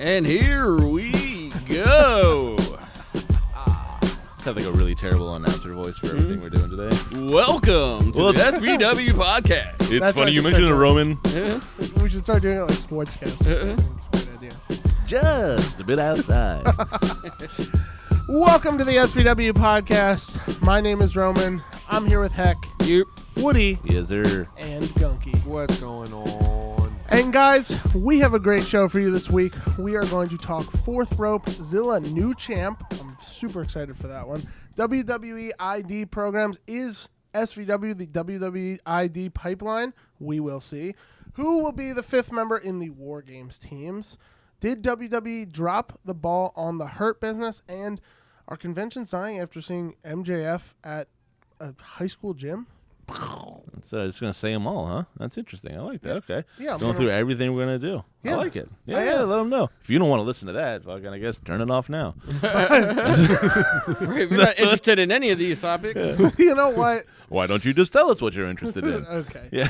And here we go. Sounds like a really terrible announcer voice for everything we're doing today. Welcome to the SVW Podcast. It's That's funny what you you mentioned it, said. Roman. We should start doing it like sportscast. That's a good idea. Just a bit outside. Welcome to the SVW Podcast. My name is Roman. I'm here with Heck, Yep. Woody, Yes, sir. and Gunky. What's going on? And guys, we have a great show for you this week. We are going to talk fourth rope Zilla new champ. I'm super excited for that one. WWE ID programs. Is SVW the WWE ID pipeline? We will see. Who will be the fifth member in the War Games teams? Did WWE drop the ball on the Hurt business? And are conventions dying after seeing MJF at a high school gym? So just going to say them all, huh? That's interesting. I like that. Okay. Yeah, I'm Going gonna- through everything we're going to do. Yeah. I like it. I Yeah, am. let them know. If you don't want to listen to that, fucking, I guess turn it off now. If you're not interested in any of these topics, You know what? Why don't you just tell us what you're interested in? Okay. Yeah.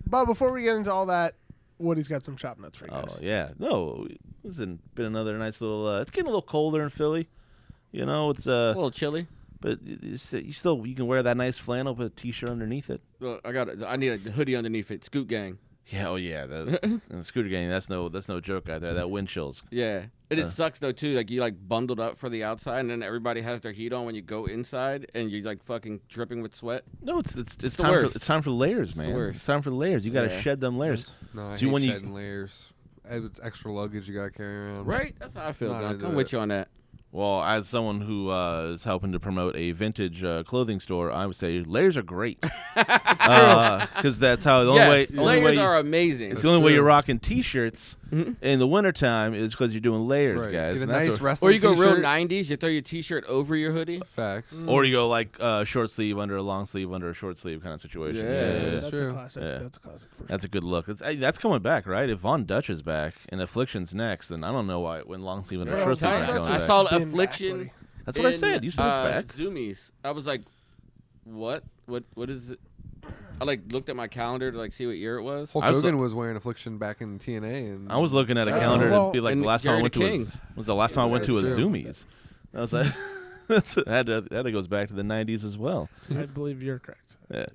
But before we get into all that, Woody's got some shop nuts for you Oh, guys. yeah. No, this has been another nice little... it's getting a little colder in Philly. You know, it's... a little chilly. But you can wear that nice flannel, put a T-shirt underneath it. Well, I need a hoodie underneath it. Scoot gang. Yeah, oh yeah, the scooter gang. That's no joke out there. That wind chills. Yeah. It sucks though too. Like you bundled up for the outside, and then everybody has their heat on when you go inside, and you're like fucking dripping with sweat. No, it's the time worst. for time for layers, man. worst. It's time for layers. You got to Yeah. shed them layers. No, I So hate when you- shedding layers. It's extra luggage you gotta carry around. Right? That's how I feel. Not Doc. into I'm with you on that. Well, as someone who is helping to promote a vintage clothing store, I would say layers are great because that's how the only way. Yes, Only way layers you- are amazing. it's the only way true. you're rocking T-shirts Mhm. in the wintertime is because you're doing layers, Right. guys. Get a And that's nice what- wrestling Or you go real t-shirt. 90s. You throw your T-shirt over your hoodie. Facts. or you go like short sleeve under a long sleeve under a short sleeve kind of situation. Yeah. That's true. a classic. Yeah. That's a classic for sure. That's a good look. That's coming back, right? If Von Dutch is back and Affliction's next, then I don't know why when long sleeve and Yeah, short sleeve Von are Dutch coming I is back. saw been back, Affliction. buddy. That's what I in, said. You said it's back. Zoomies. I was like, what? What is it? I looked at my calendar to see what year it was. Hulk I was Hogan was wearing Affliction back in TNA, and I was looking at a Oh, calendar well, and be like, the and last time I Gary went the to King. was the last time I went to a That's true. Zoomies. I was like, that goes back to the 90s as well. I believe you're correct. Yeah.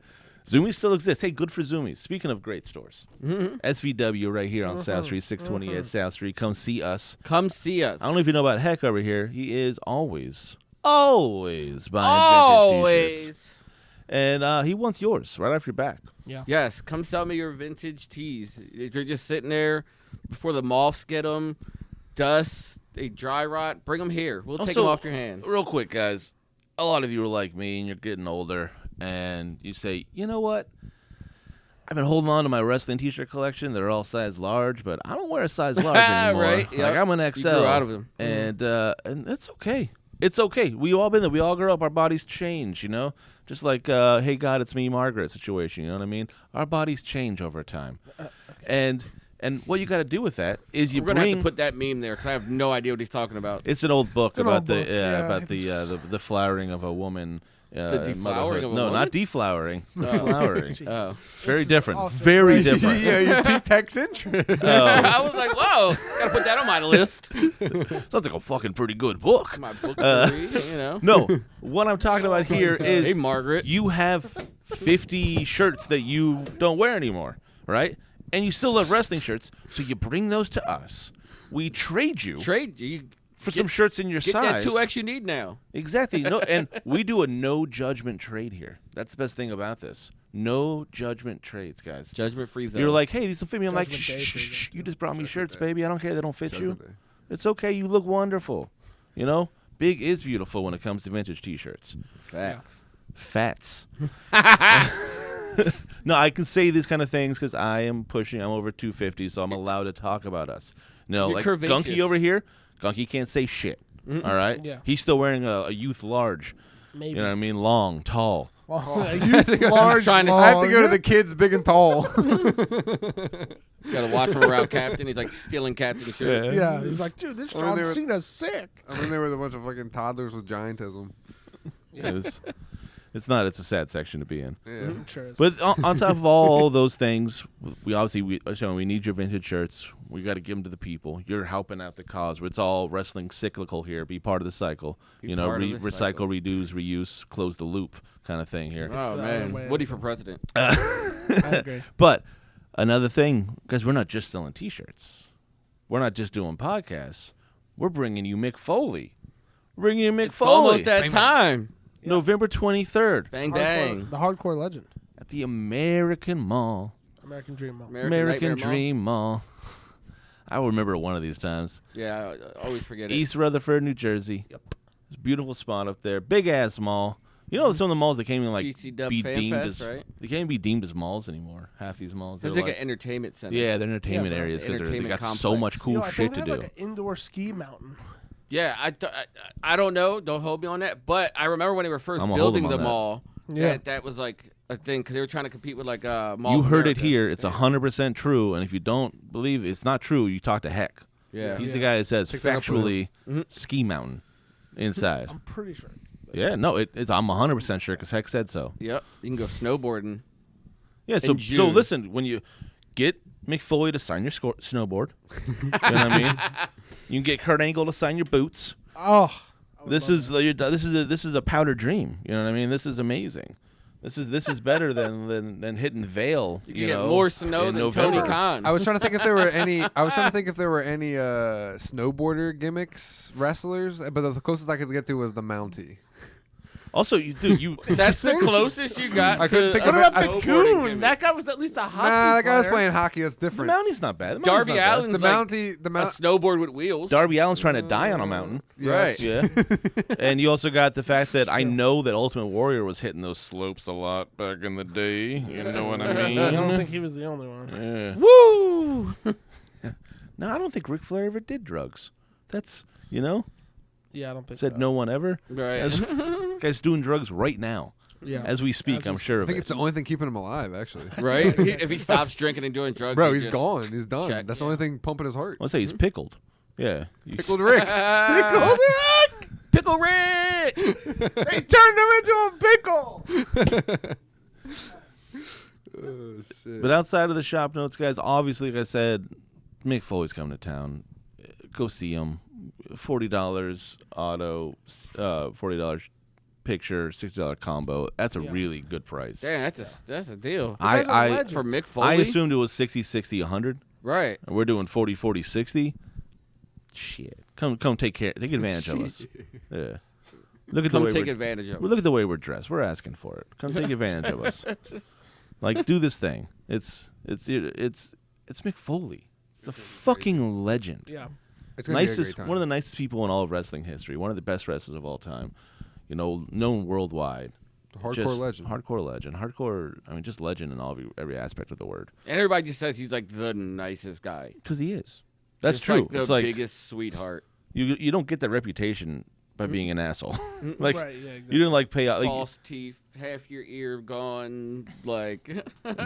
Zoomies still exists. Hey, good for Zoomies. Speaking of great stores, SVW right here on South Street, 628 South Street. Come see us. Come see us. I don't know if you know about Heck over here. He is always buying vintage T-shirts. Always. And he wants yours right off your back. Yeah. Yes, come sell me your vintage tees. If you're just sitting there before the moths get them, dust, they dry rot, bring them here. We'll take Also, them off your hands. Real quick, guys. A lot of you are like me, and you're getting older, and you say, you know what? I've been holding on to my wrestling T-shirt collection. They're all size large, but I don't wear a size large anymore. Right, Like yep. I'm an XL. You grew out of them. and it's okay. It's okay. We all been there. We all grow up. Our bodies change. You know, just like "Hey God, it's me, Margaret" situation. You know what I mean? Our bodies change over time, and what you got to do with that is you We're gonna bring. have to put that meme there because I have no idea what he's talking about. It's an old book an about old the book, yeah, about the it's- the flowering of a woman. The deflowering motherhood. of a No, woman? not deflowering. Oh. Flowering. Jesus. Oh. Very This is different. awesome. Very Right. different. yeah, your Pete Tex interest. I was like, whoa, gotta put that on my list. Sounds like a fucking pretty good book. My book series, you know. No, what I'm talking about here Hey, is Margaret. you have 50 shirts that you don't wear anymore, right? And you still love wrestling shirts, so you bring those to us. We trade you Trade you. for some shirts in your Get size. that 2X you need now. Exactly. No, and we do a no judgment trade here. That's the best thing about this. No judgment trades, guys. Judgment free zone. You're like, hey, these don't fit me. I'm like, Judgment shh, Day shh, trade, shh. yeah. You just brought me Judgment shirts, Day. baby. I don't care. They don't fit you. Judgment Day. It's okay. You look wonderful. You know, big is beautiful when it comes to vintage T-shirts. facts. Fats. No, I can say these kind of things because I'm over 250, so I'm allowed to talk about us. No, You're like curvaceous. Gunky over here, Gunky can't say shit. All right? Yeah. He's still wearing a youth large. Maybe. You know what I mean? Long, tall. You large, trying to- I have to go to long. the kids big and tall. Gotta watch him around Captain. He's like stealing Captain shit. Yeah, he's like, dude, this Oh, John they were- Cena's sick. I'm in there with a bunch of fucking toddlers with giantism. It's- It's not. It's a sad section to be in. Yeah. Sure is. But on top of all those things, we need your vintage shirts. We got to give them to the people. You're helping out the cause. It's all wrestling cyclical here. Be part of the cycle. Recycle, reduce, reuse, close the loop kind of thing here. Oh, man. Woody for president. I agree. But another thing, because we're not just selling T-shirts. We're not just doing podcasts. We're bringing you Mick Foley. It's almost that time. November 23rd. Bang, bang. The hardcore legend. At the American Mall. American Dream Mall. American Dream Mall. I will remember it one of these times. Yeah, I always forget it. East Rutherford, New Jersey. Yep. It's a beautiful spot up there. Big ass mall. You know, some of the malls that can't even GC Dub be Fan deemed Fest, as right? they can't even be deemed as malls anymore. Half these malls. It's They're like an entertainment center. yeah, they're entertainment Yeah, bro. areas because they Entertainment got so complex. much cool I shit think to they do. have like an indoor ski mountain. Yeah, I don't know. Don't hold me on that. But I remember when they were first I'm gonna hold building him the on that. mall. Yeah. That was like a thing because they were trying to compete with like Mall You of heard it America. here. It's 100% true. And if you don't believe it's not true, you talk to Heck. Yeah. He's the guy that says Pick that up with factually him. ski mountain inside. I'm pretty sure. Yeah, no, I'm 100% sure because Heck said so. Yep. You can go snowboarding. Yeah, so In June. listen, when you get Mick Foley to sign your snowboard, you know what I mean? You can get Kurt Angle to sign your boots. Oh. This is a powder dream. You know what I mean? This is amazing. This is better than hitting Vail. You can get more snow in than November. Tony Khan. I was trying to think if there were any. Snowboarder gimmicks wrestlers, but the closest I could get to was the Mountie. Also, you That's the closest you got I to couldn't think a of it. What about snowboarding Coon? gimmick. That guy was at least a hockey Nah, that guy was player. playing hockey. That's the different. Mountie's not bad. The Mountie's Darby not bad. Allin's The like Mountie, the a Mount. snowboard with wheels. Darby Allin's trying to die on a mountain. Right. Yeah. And you also got the fact that I know that Ultimate Warrior was hitting those slopes a lot back in the day. You know what I mean? I don't think he was the only one. Yeah. Woo! No, I don't think Ric Flair ever did drugs. That's, Yeah, I don't think said so. no one ever. Right. Guy's doing drugs right now. Yeah. As we speak, As we I'm sure I of think it. it's the only thing keeping him alive, actually. Right? If he stops drinking and doing drugs, Bro, he he's just gone. He's done. check. That's the only thing pumping his heart. Let's say he's pickled. Yeah. Pickled Rick. Pickle Rick! Pickle Rick! They turned him into a pickle! Oh, shit. But outside of the shop notes, guys, obviously, like I said, Mick Foley's coming to town. Go see him. $40 auto, $40 picture, $60 combo. That's a Yeah. really good price. Damn, that's a deal. guy's a I legend. For Mick Foley? I assumed it was 60, 60, 100. Right. And we're doing 40, 40, 60. Shit. Come take advantage of us. Yeah. Look at Come the way take we're, advantage of look at the way we're dressed. We're asking for it. Come take advantage of us. Like, do this thing. It's Mick Foley. It's a fucking legend. Yeah. It's gonna be a great Nicest, time. one of the nicest people in all of wrestling history. One of the best wrestlers of all time. Known worldwide. Hardcore Just legend. Hardcore legend. Hardcore. I mean, just legend in every aspect of the word. And everybody just says he's like the nicest guy. Because he is. That's Just true. Like the It's like biggest sweetheart. you don't get that reputation by being an asshole. Like Right, yeah, exactly. you didn't like pay out. Like, False teeth, half your ear gone, like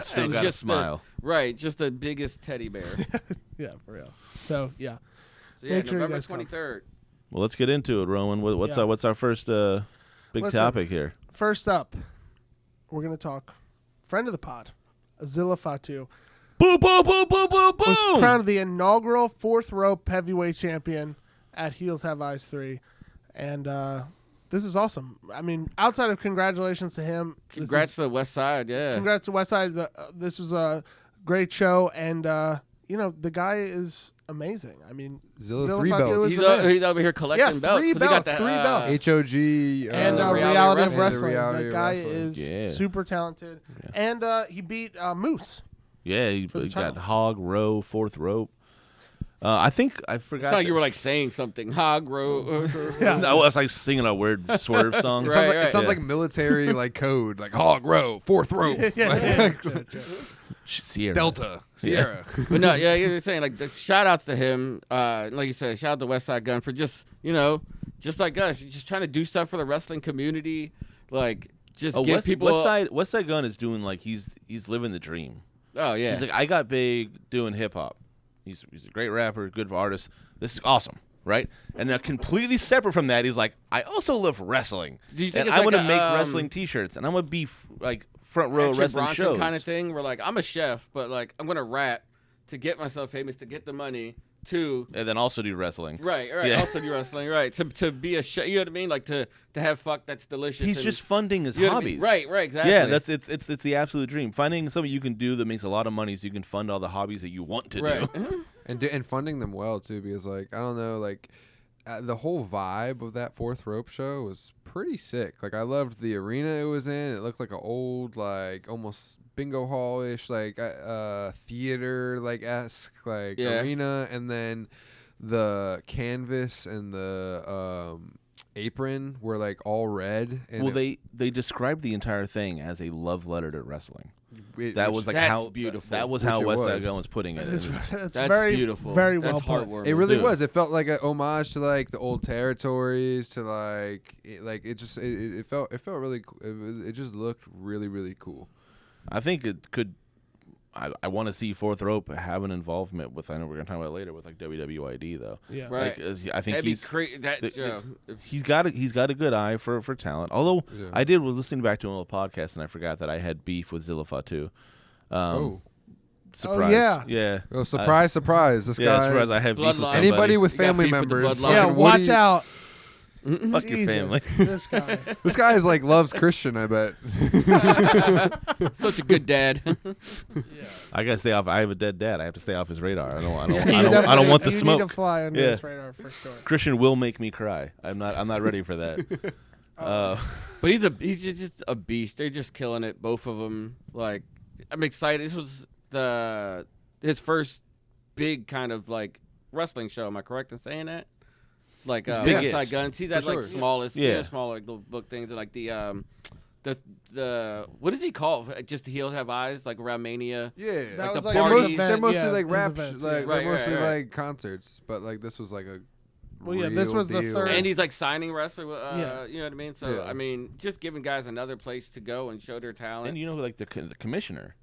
still and got a just smile. Right, just the biggest teddy bear. Yeah, for real. So, yeah. So yeah, Make sure you November guys come. 23rd. Well, let's get into it, Rowan. What's Yeah. our first big Listen. topic here? First up, we're going to talk friend of the pod, Zilla Fatu. Boom, boom, boom, boom, boom, Was boom. crowned the inaugural 4th rope heavyweight champion at Heels Have Eyes 3. And this is awesome. I mean, outside of congratulations to him. Congrats to the West Side, yeah. Congrats to Westside. This was a great show. And, the guy is amazing. I mean, Zilla 3 Fatu belts. is He's, the man. he's over here collecting belts. 3 'cause he got belts, that, 3 belts. HOG. And the reality of and the wrestling. reality That of guy wrestling. is Yeah. super talented. And he beat Moose. Yeah, he For the got title. hog, row, 4th rope. I think I forgot. It's like that- you were like saying something. Hog, row. Yeah. No, I was like singing a weird swerve song. It Right, sounds, like, right. it sounds Yeah. like military like code, like hog row, 4th row, Yeah. Sierra. Delta, Sierra. But no, yeah, you're saying like shout outs to him. Like you said, shout out to West Side Gun for just just like us, just trying to do stuff for the wrestling community. Like just give people. West Side Gun is doing like he's living the dream. Oh yeah. He's like, I got big doing hip hop. He's a great rapper, good artist. This is awesome. right? And now completely separate from that, he's like, I also love wrestling. Do you think and it's I like want to a, make wrestling T-shirts, and I'm gonna be like front row Action wrestling Bronson shows kind of thing? Where like I'm a chef, but like I'm gonna rap to get myself famous, to get the money, to and then also do wrestling. right. Yeah. Also do wrestling, right? To be a chef, you know what I mean? Like to have fuck that's delicious. He's and, just funding his you know what I mean? hobbies. Right, exactly. Yeah, it's the absolute dream. Finding something you can do that makes a lot of money, so you can fund all the hobbies that you want to right. do. And funding them well too, because like I don't know, like the whole vibe of that Fourth Rope show was pretty sick. Like I loved the arena it was in. It looked like an old, like almost bingo hall-ish, like theater like esque like arena, and then the canvas and the apron were like all red. And Well, they described the entire thing as a love letter to wrestling. That was like that's how beautiful. That was Which how it West was. Side Gun was putting it. It's That's very beautiful. very That's well put. heartwarming. It really Dude. was. It felt like an homage to like the old territories, to it felt really cool. It just looked really, really cool. I think it could. I want to see Fourth Rope have an involvement with. I know we're gonna talk about it later with like WWE ID though. Yeah. Right. Like, I think That'd he's be crazy. he's got a good eye for talent. Although Yeah. I was listening back to a little podcast and I forgot that I had beef with Zilla Fatu. Surprise. Yeah. Oh, surprise, surprise! This guy. surprise! I have beef with Bloodline. somebody. Anybody with You got family beef with the members. bloodline. Yeah, fucking watch Woody- out. Fuck your Jesus, family. This guy. This guy is like loves Christian. I bet. Such a good dad. I gotta stay off. I have a dead dad. I have to stay off his radar. I don't You want the definitely need smoke. to fly under Yeah. his radar for sure. Christian will make me cry. I'm not ready for that. But he's just a beast. They're just killing it, both of them. Like, I'm excited. This was his first big kind of like wrestling show. Am I correct in saying that? Like West biggest. Side Guns. He's at For like sure. smallest, Yeah. small like little book things, and like the what does he call it? Just the heels have eyes, like around Mania. Yeah, That Like was the like they're, his parties. event, they're mostly yeah, like his rap, events, like yeah. Right, they're mostly right. like concerts. But like this was like a. Well, yeah, this real was the deal. third- And he's like signing wrestler. Yeah. You know what I mean? So Yeah. I mean, just giving guys another place to go and show their talent. And you know, like the commissioner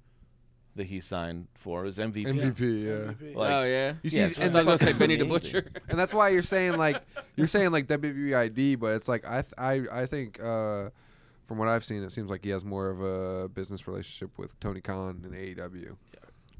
that he signed for is MVP. MVP, yeah. MVP. Like, oh yeah. You see, Yes, And and I was gonna say fucking Benny the amazing. Butcher. and that's why you're saying like WWE ID, but it's like I think from what I've seen, it seems like he has more of a business relationship with Tony Khan and AEW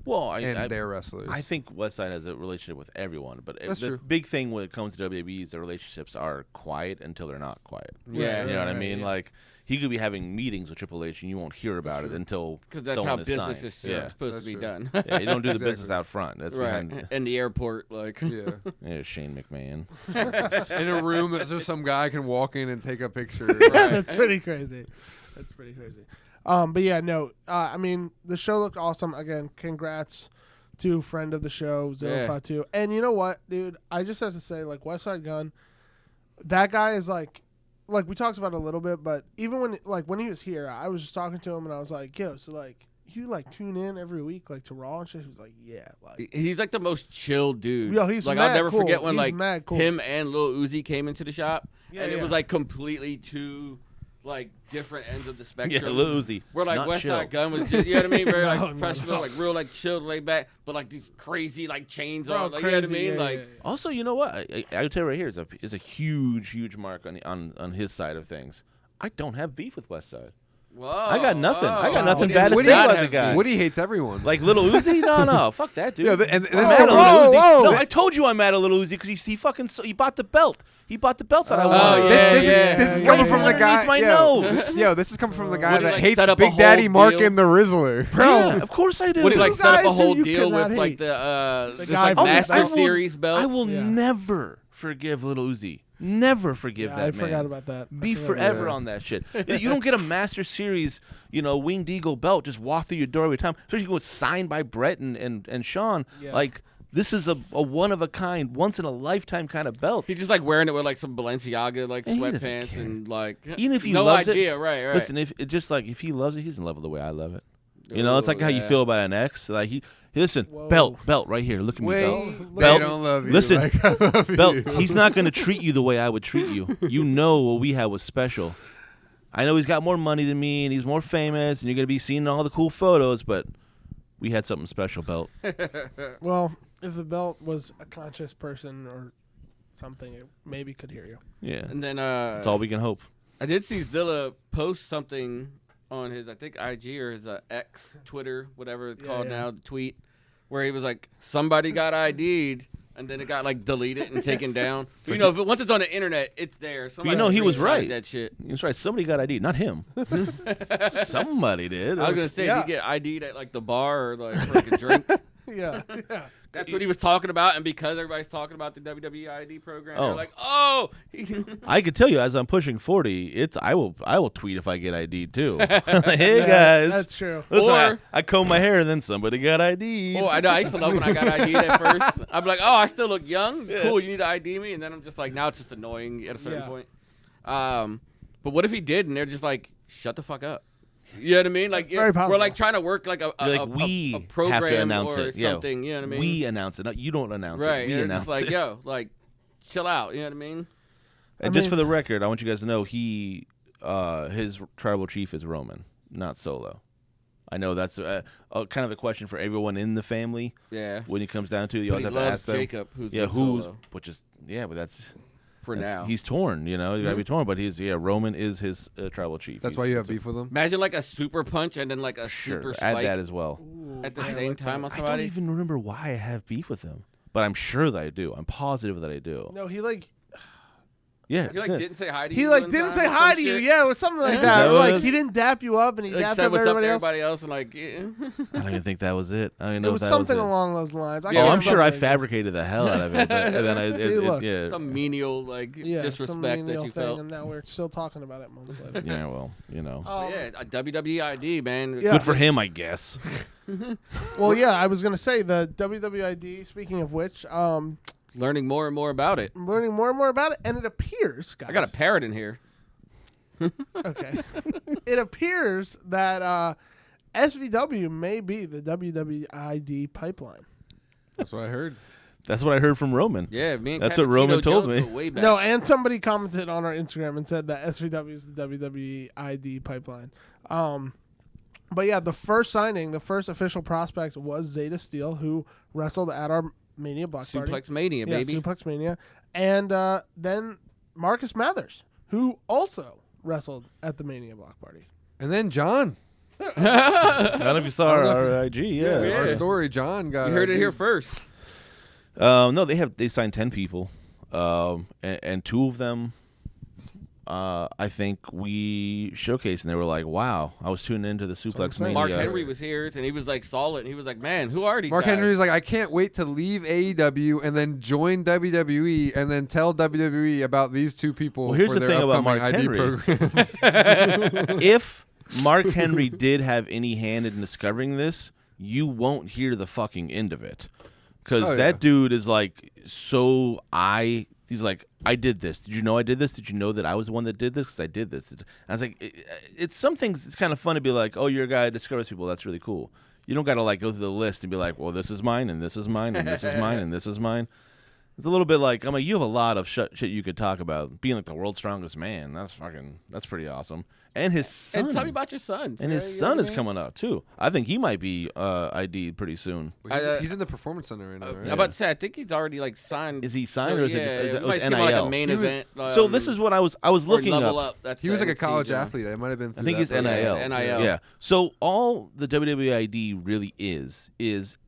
Well, and their wrestlers. I think Westside has a relationship with everyone, but That's the true. big thing when it comes to WWE is the relationships are quiet until they're not quiet. Yeah. You know what I right, mean? yeah. Like he could be having meetings with Triple H and you won't hear about it until Because that's someone how is business signed. is Yeah. supposed That's to be true. done. Yeah, you don't do the Exactly. business out front. That's right. behind. In the airport, like. yeah. Yeah, Shane McMahon. In a room that just some guy can walk in and take a picture. That's pretty crazy. That's pretty crazy. But yeah, no. I mean, the show looked awesome. Again, congrats to friend of the show, Zilla Yeah. Fatu. And you know what, dude? I just have to say, like, West Side Gun, that guy is like we talked about it a little bit, but even when he was here, I was just talking to him and I was like, yo, so like you like tune in every week like to Raw and shit? He was like, yeah, like He's like the most chill dude. Yo, he's like mad I'll never cool. forget when He's like mad cool. him and Lil Uzi came into the shop, Yeah, and it yeah. was like completely two like different ends of the spectrum. Yeah, Lil Uzi. Where like not West chill. Side Gun was just, you know what I mean, very like No, professional, no. like real like chilled, laid back, but like these crazy like chains Bro, on, like you know what I crazy, mean, yeah, like yeah, yeah. Also, you know what? I'll tell you right here is a huge mark on his side of things. I don't have beef with Westside. whoa, I got nothing. I got whoa. nothing Woody bad to would say not about have the guy. beef. Woody hates everyone. Like Little Uzi? No, fuck that dude. Yeah, and I'm this mad at guy- Lil Uzi. whoa. No, I told you I'm mad at Lil Uzi because he fucking he bought the belt. He bought the belts that I Oh, wanted. yeah, this yeah. is yeah, coming yeah, from yeah. the guy. Underneath my yo, nose. Yo, this is coming from the guy Would he, that like, hates set up a Big whole Daddy Mark deal? and the Rizzler. Bro, Yeah, of course I do. Would he like Two set up a guys who whole you deal cannot with like hate. the The this guy like from Master the belt. Series belt? I will Yeah. never forgive Little Uzi. Never forgive Yeah, that I man. forgot about that. I Be forgot about forever that. on that shit. You don't get a Master Series, Winged Eagle belt just walk through your door every time. Especially when it's signed by Brett and Sean. Yeah. Like, this is a one of a kind, once in a lifetime kind of belt. He's just like wearing it with like some Balenciaga like And he doesn't sweatpants care. and like Even if he no loves idea, it, right? Listen, if he loves it, he's in love with the way I love it. It's like how you yeah. feel about an ex. Like listen, Whoa. belt right here. Look at me, Wait, belt. they Belt. don't love you. Listen, like I love Belt, you. he's not going to treat you the way I would treat you. You know what we had was special. I know he's got more money than me, and he's more famous, and you're going to be seeing all the cool photos, but we had something special, Belt. Well, if the belt was a conscious person or something, it maybe could hear you. Yeah, And then that's all we can hope. I did see Zilla post something on his, I think, IG or his X, Twitter, whatever it's called now, the tweet, where he was like, somebody got ID'd, and then it got, like, deleted and taken down. But, once it's on the internet, it's there. Somebody he was right. That shit. He was right. Somebody got ID, not him. Somebody did. I was going to say, Yeah. did he get ID'd at, like, the bar or, like, for, like, a drink? Yeah. That's what he was talking about, and because everybody's talking about the WWE ID program, Oh. they're like, "Oh!" I could tell you, as I'm pushing 40, I will tweet if I get ID too. Hey guys, That's true. listen, Or- I comb my hair and then somebody got ID. Oh, I know. I used to love when I got ID'd at first. I'm like, "Oh, I still look young. Cool, you need to ID me," and then I'm just like, now it's just annoying at a certain Yeah. point. But what if he did, and they're just like, "Shut the fuck up." You know what I mean? Like, That's very we're powerful. like trying to work like we a program have to announce or it. Yeah. something. You know what I mean? We announce it. No, you don't announce right. it. We They're announce just like, it. yo, like, chill out. You know what I mean? And I just mean- for the record, I want you guys to know his tribal chief is Roman, not Solo. I know that's kind of a question for everyone in the family. Yeah. When it comes down to it, you But always he have to loves ask them. Jacob, who's Yeah, with who's Solo but that's for that's- now. He's torn. You know, you gotta be torn. But Roman is his tribal chief. That's He's- why you have it's a- beef with him. Imagine like a super punch and then like a Sure, super add spike that as well. at the I same like time that. on I don't somebody. even remember why I have beef with him, but I'm sure that I do. I'm positive that I do. No, he like Yeah, He like yeah. didn't say hi to you. he like one didn't time say or hi some to you. shit? Yeah, it was something like Is that. that Or, what it like was? he didn't dap you up and he Like dapped said up what's up to everybody else. everybody else and like, yeah. I don't even think that was it. I don't even know It if was that something was it. along those lines. I Oh, can't I'm sure I remember. fabricated the hell out of it, but and then See, look. yeah, some menial like Yeah, some disrespect menial that you thing, felt. and now we're still talking about it months later. yeah. Well, you know, But yeah, a WWE ID, man. Yeah. good for him, I guess. Well, yeah, I was gonna say the WWID. Speaking of which, Learning more and more about it. I'm learning more and more about it, and it appears, guys. I got a parrot in here. Okay. It appears that SVW may be the WWID pipeline. That's what I heard. That's what I heard from Roman. Yeah, me and That's what Cappuccino Roman told Jones me. go way back. No, and somebody commented on our Instagram and said that SVW is the WWID pipeline. But yeah, the first signing, the first official prospect was Zeta Steel, who wrestled at our Mania Block Party. Suplex Mania, Yeah, baby. Suplex Mania. And then Marcus Mathers, who also wrestled at the Mania Block Party. And then John. I don't know if you saw I don't know our IG. Yeah, Yeah. Our story, John got. You heard it ID. here first. No, they signed 10 people, and 2 of them, I think we showcased, and they were like, "Wow, I was tuning into the what I'm Suplex saying. Mania." Mark Henry was here, and he was like solid. And he was like, "Man, who are these Mark guys?" Henry's like, I can't wait to leave AEW and then join WWE and then tell WWE about these 2 people. Well, here's for the their thing about upcoming Mark ID Henry. program. If Mark Henry did have any hand in discovering this, you won't hear the fucking end of it, because Oh, that yeah. dude is like He's like, I did this. Did you know I did this? Did you know that I was the one that did this? Because I did this. And I was like, it's some things. It's kind of fun to be like, oh, you're a guy that discovers people. That's really cool. You don't got to like go through the list and be like, well, this is mine, and this is mine, and this is mine, and this is mine. It's a little bit like, you have a lot of shit you could talk about. Being like the world's strongest man, that's pretty awesome. And his son. And tell me about your son. And his You know son what is I mean? coming up too. I think he might be ID'd pretty soon. He's in the Performance Center right now, right? I'm about to say, I think he's already like signed. Is he signed So, or is it yeah, just is it it might was seem like a NIL? main He was- event. So this is what I was or looking level up. up. That's He was the like a NXT college job. athlete. It might have been. I Through think that it's program. NIL. Yeah, NIL. Yeah. So all the WWE really is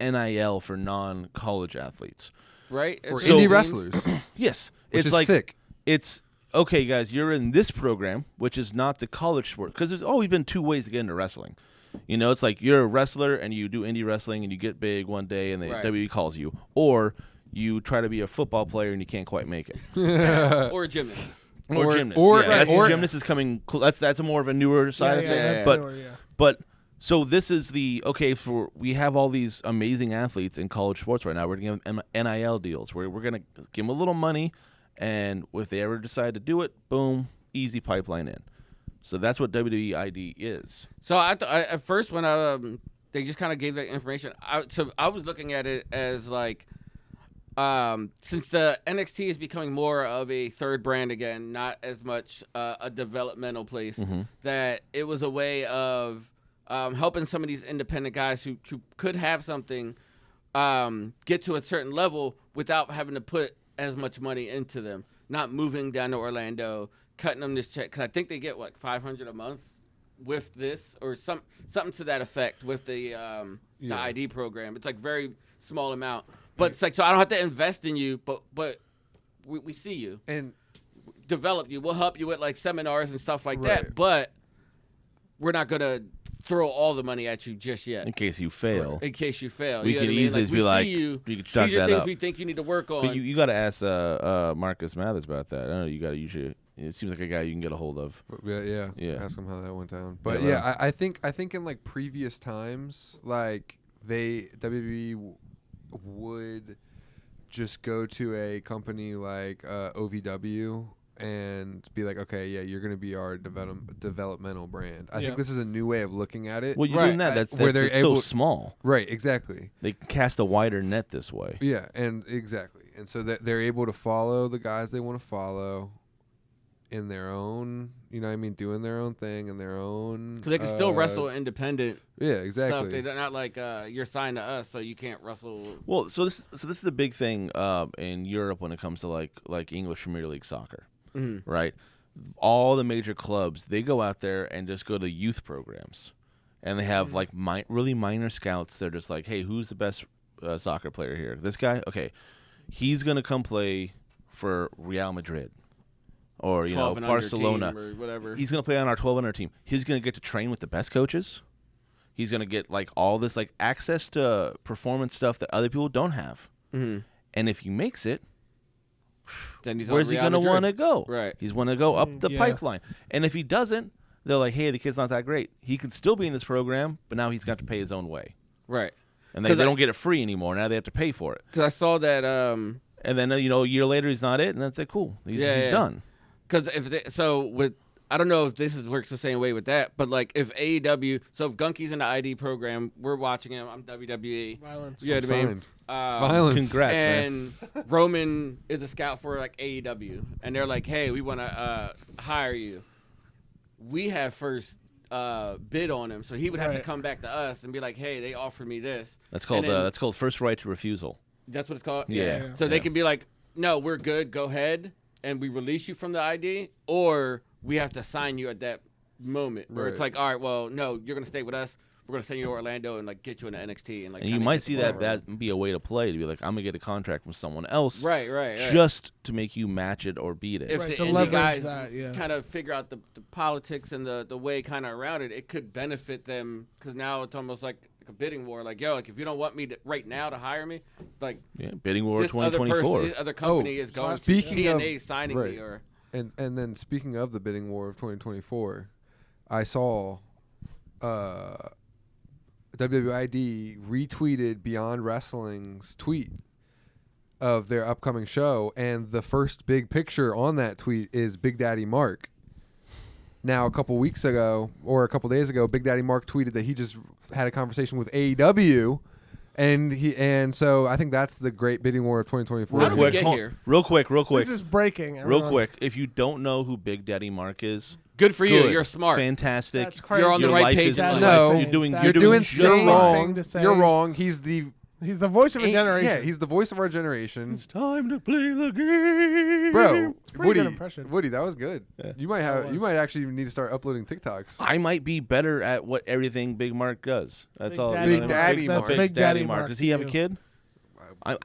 NIL for non-college athletes. Right? For It indie seems- wrestlers, Yes. which it's is like sick. it's okay, guys. You're in this program, which is not the college sport, because there's always been 2 ways to get into wrestling. You know, it's like you're a wrestler and you do indie wrestling and you get big one day and the Right. WWE calls you, or you try to be a football player and you can't quite make it. Or a gymnast. Or Or- gymnast. or- Yeah, that's- or- gymnast is coming. That's a more of a newer side of yeah, things. yeah, that's But newer, yeah. But so this is we have all these amazing athletes in college sports right now. We're going to give them NIL deals where we're going to give them a little money, and if they ever decide to do it, boom, easy pipeline in. So that's what WWE ID is. So at first when they just kind of gave that information, I was looking at it as like, since the NXT is becoming more of a third brand again, not as much a developmental place, that it was a way of helping some of these independent guys who could have something get to a certain level without having to put as much money into them, not moving down to Orlando, cutting them this check. Because I think they get, what, $500 a month with this or something to that effect with the ID program. It's like very small amount. But it's like, so I don't have to invest in you, but we see you. And develop you. We'll help you with like seminars and stuff like Right. that, but we're not going to throw all the money at you just yet. In case you fail. In case you fail. We you know could what I mean? easily like, be we like, see you. we could chalk These are that things up. we think you need to work on. But you got to ask Marcus Mathers about that. I don't know. You got to usually. It seems like a guy you can get a hold of. yeah. Yeah. Ask him how that went down. But Yeah, I think in like previous times, like WWE would just go to a company like OVW and be like, okay, yeah, you're going to be our developmental brand. I think this is a new way of looking at it. Well, you're doing that. That's where they're it's able so small. Right, exactly. They cast a wider net this way. Yeah, and exactly. And so that they're able to follow the guys they want to follow in their own, you know what I mean, doing their own thing in their own. Because they can still wrestle independent Yeah, exactly. stuff. They're not like you're signed to us, so you can't wrestle. Well, so this is a big thing in Europe when it comes to like English Premier League soccer, right? All the major clubs, they go out there and just go to youth programs, and they have like really minor scouts. They're just like, hey, who's the best soccer player here? This guy, okay, he's gonna come play for Real Madrid. Or, you know, Barcelona. Or whatever. He's going to play on our 12-under team. He's going to get to train with the best coaches. He's going to get, like, all this, like, access to performance stuff that other people don't have. Mm-hmm. And if he makes it, then he's where's he going to want to go? Right. He's going to go up the pipeline. And if he doesn't, they're like, hey, the kid's not that great. He can still be in this program, but now he's got to pay his own way. Right. And they don't get it free anymore. Now they have to pay for it. Because I saw that. And then, you know, a year later, he's not it. And that's cool. He's done. Because I don't know if works the same way with that, but like if AEW, so if Gunky's in the ID program, we're watching him. I'm WWE. Violence. You know what I mean? Violence. Congrats, man. And Roman is a scout for like AEW, and they're like, "Hey, we want to hire you." We have first bid on him, so he would have to come back to us and be like, "Hey, they offered me this." That's called first right to refusal. That's what it's called. Yeah. So they can be like, "No, we're good. Go ahead." And we release you from the ID, or we have to sign you at that moment where it's like, all right, well, no, you're gonna stay with us. We're gonna send you to Orlando and like get you into NXT and like. And you might see that be a way to play to be like, I'm gonna get a contract from someone else, right, just to make you match it or beat it. If Right, the to indie leverage guys that, kind of figure out the politics and the way kind of around it, it could benefit them because now it's almost like a bidding war. Like, yo, like if you don't want me right now to hire me, like bidding war this 2024. this other company is going speaking to of- TNA signing me or. And then speaking of the bidding war of 2024, I saw WWE ID retweeted Beyond Wrestling's tweet of their upcoming show, and the first big picture on that tweet is Big Daddy Mark. Now, a couple weeks ago, or a couple days ago, Big Daddy Mark tweeted that he just had a conversation with AEW, and so I think that's the great bidding war of 2024. How did we get here? Real quick. This is breaking. Everyone. Real quick. If you don't know who Big Daddy Mark is, Good for you. You're smart. Fantastic. That's crazy. You're on the Your right life page. is That's like- No, insane. you're doing That's You're you're doing just insane wrong. thing to say. You're wrong. He's the voice of a generation. Yeah, he's the voice of our generation. It's time to play the game, Bro, It's a pretty Woody, good impression. Woody, that was good. Yeah. You might actually need to start uploading TikToks. I might be better at what everything Big Mark does. That's Big all. Daddy you know what I mean? Daddy Mark. That's Big Daddy Mark Does he have a to you. kid?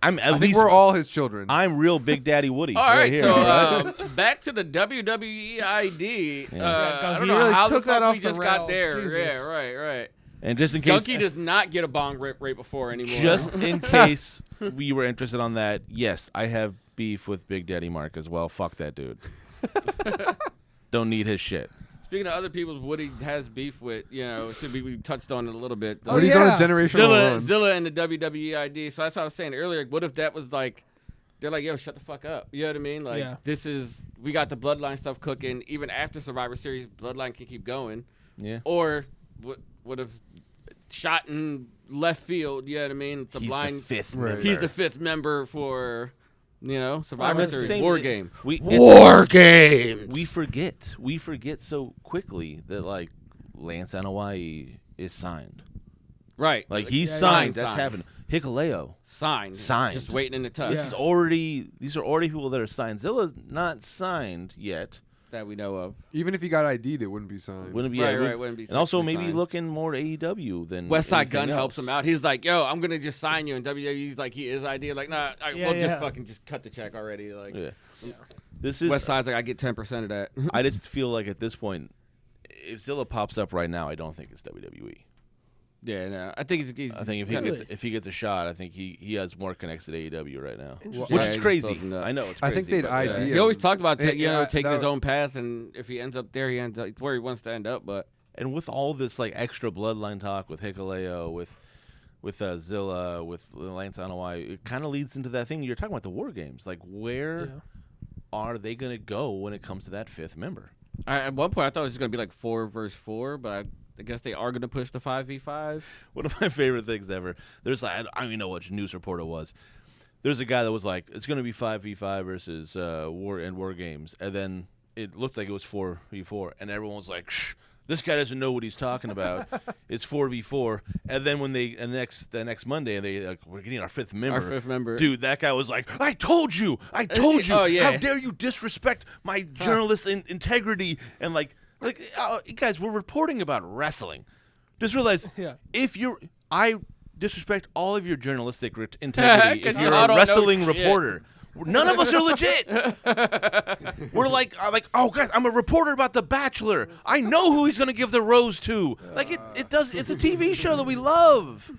I'm at I think least. we're all his children. I'm real Big Daddy Woody. All right, here, so right? back to the WWE ID. Yeah. I He don't know really how took the that fuck off we the just got rails. there. Jesus. Yeah, right. And just in case, Gunky does not get a bong rip right before anymore. just in case we were interested on that, yes, I have beef with Big Daddy Mark as well. Fuck that dude. Don't need his shit. Speaking of other people, Woody has beef with, we touched on it a little bit. Oh, Woody's on a yeah. generational run. Zilla and the WWE ID. So that's what I was saying earlier. What if that was like, they're like, yo, shut the fuck up. You know what I mean? Like, we got the Bloodline stuff cooking. Even after Survivor Series, Bloodline can keep going. Yeah. Or what if shot in left field? You know what I mean? He's the fifth Right. member. He's the fifth member for, Survivor it's the Series. same War thing. game. War game. We forget so quickly that like Lance Anoa'i is signed. Right. Like he's yeah, signed. yeah. That's Signed. happened. Hikuleo Signed. Signed. Just waiting in the tuck. These are already people that are signed. Zilla's not signed yet. That we know of. Even if he got ID'd, it wouldn't be signed. Wouldn't be Right, wouldn't be and also signed. maybe looking more AEW than West Side anything Gun helps else. him out. He's like, yo, I'm gonna just sign you, and WWE's like, he is ID. Like, nah, we'll just fucking just cut the check already. Like, This is West Side's like, I get 10% of that. I just feel like at this point, if Zilla pops up right now, I don't think it's WWE. Yeah, no, I think he's I think if he gets a shot, I think he has more connects to AEW right now, Interesting. which Yeah, is he's crazy. building up. I know it's I crazy. think they'd but, ID He always talked about Yeah, taking that his own path, and if he ends up there, he ends up where he wants to end up. But And with all this like extra bloodline talk with Hikuleo, with Zilla, with Lance Anoa'i, it kind of leads into that thing you're talking about, the War Games. Like, where are they going to go when it comes to that fifth member? at one point, I thought it was going to be like 4 versus 4, but I guess they are going to push the 5v5. One of my favorite things ever. There's like, I don't even know which news report it was. There's a guy that was like, it's going to be 5v5 versus War Games, and then it looked like it was 4v4, and everyone was like, shh, this guy doesn't know what he's talking about. It's 4v4, and then when the next Monday, they like, we're getting our fifth member. Dude, that guy was like, I told you. Oh, yeah. How dare you disrespect my journalist integrity? And like guys, we're reporting about wrestling. Just realize, I disrespect all of your journalistic integrity if you're a wrestling reporter. None of us are legit. We're like, oh guys, I'm a reporter about The Bachelor. I know who he's gonna give the rose to. Like it does. It's a TV show that we love.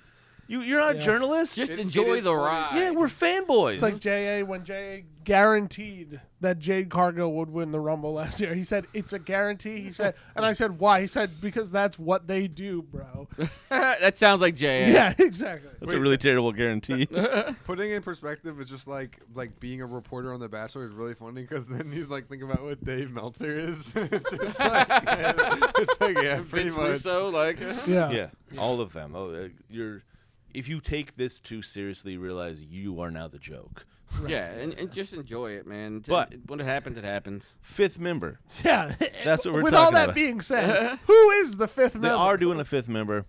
You're not journalists. Just enjoy the ride. Yeah, we're fanboys. It's like JA when JA guaranteed that Jade Cargill would win the Rumble last year. He said, it's a guarantee. He said, and I said, why? He said, because that's what they do, bro. That sounds like Jay. Yeah, exactly. That's a really terrible guarantee. Putting it in perspective, it's just like being a reporter on The Bachelor is really funny because then you like think about what Dave Meltzer is. It's just like, pretty Vince much. Russo, like. Yeah, all of them. If you take this too seriously, realize you are now the joke. Yeah, and just enjoy it, man. But when it happens. Fifth member. Yeah. That's what we're With talking all that about. being said, who is the fifth member? They are doing a fifth member.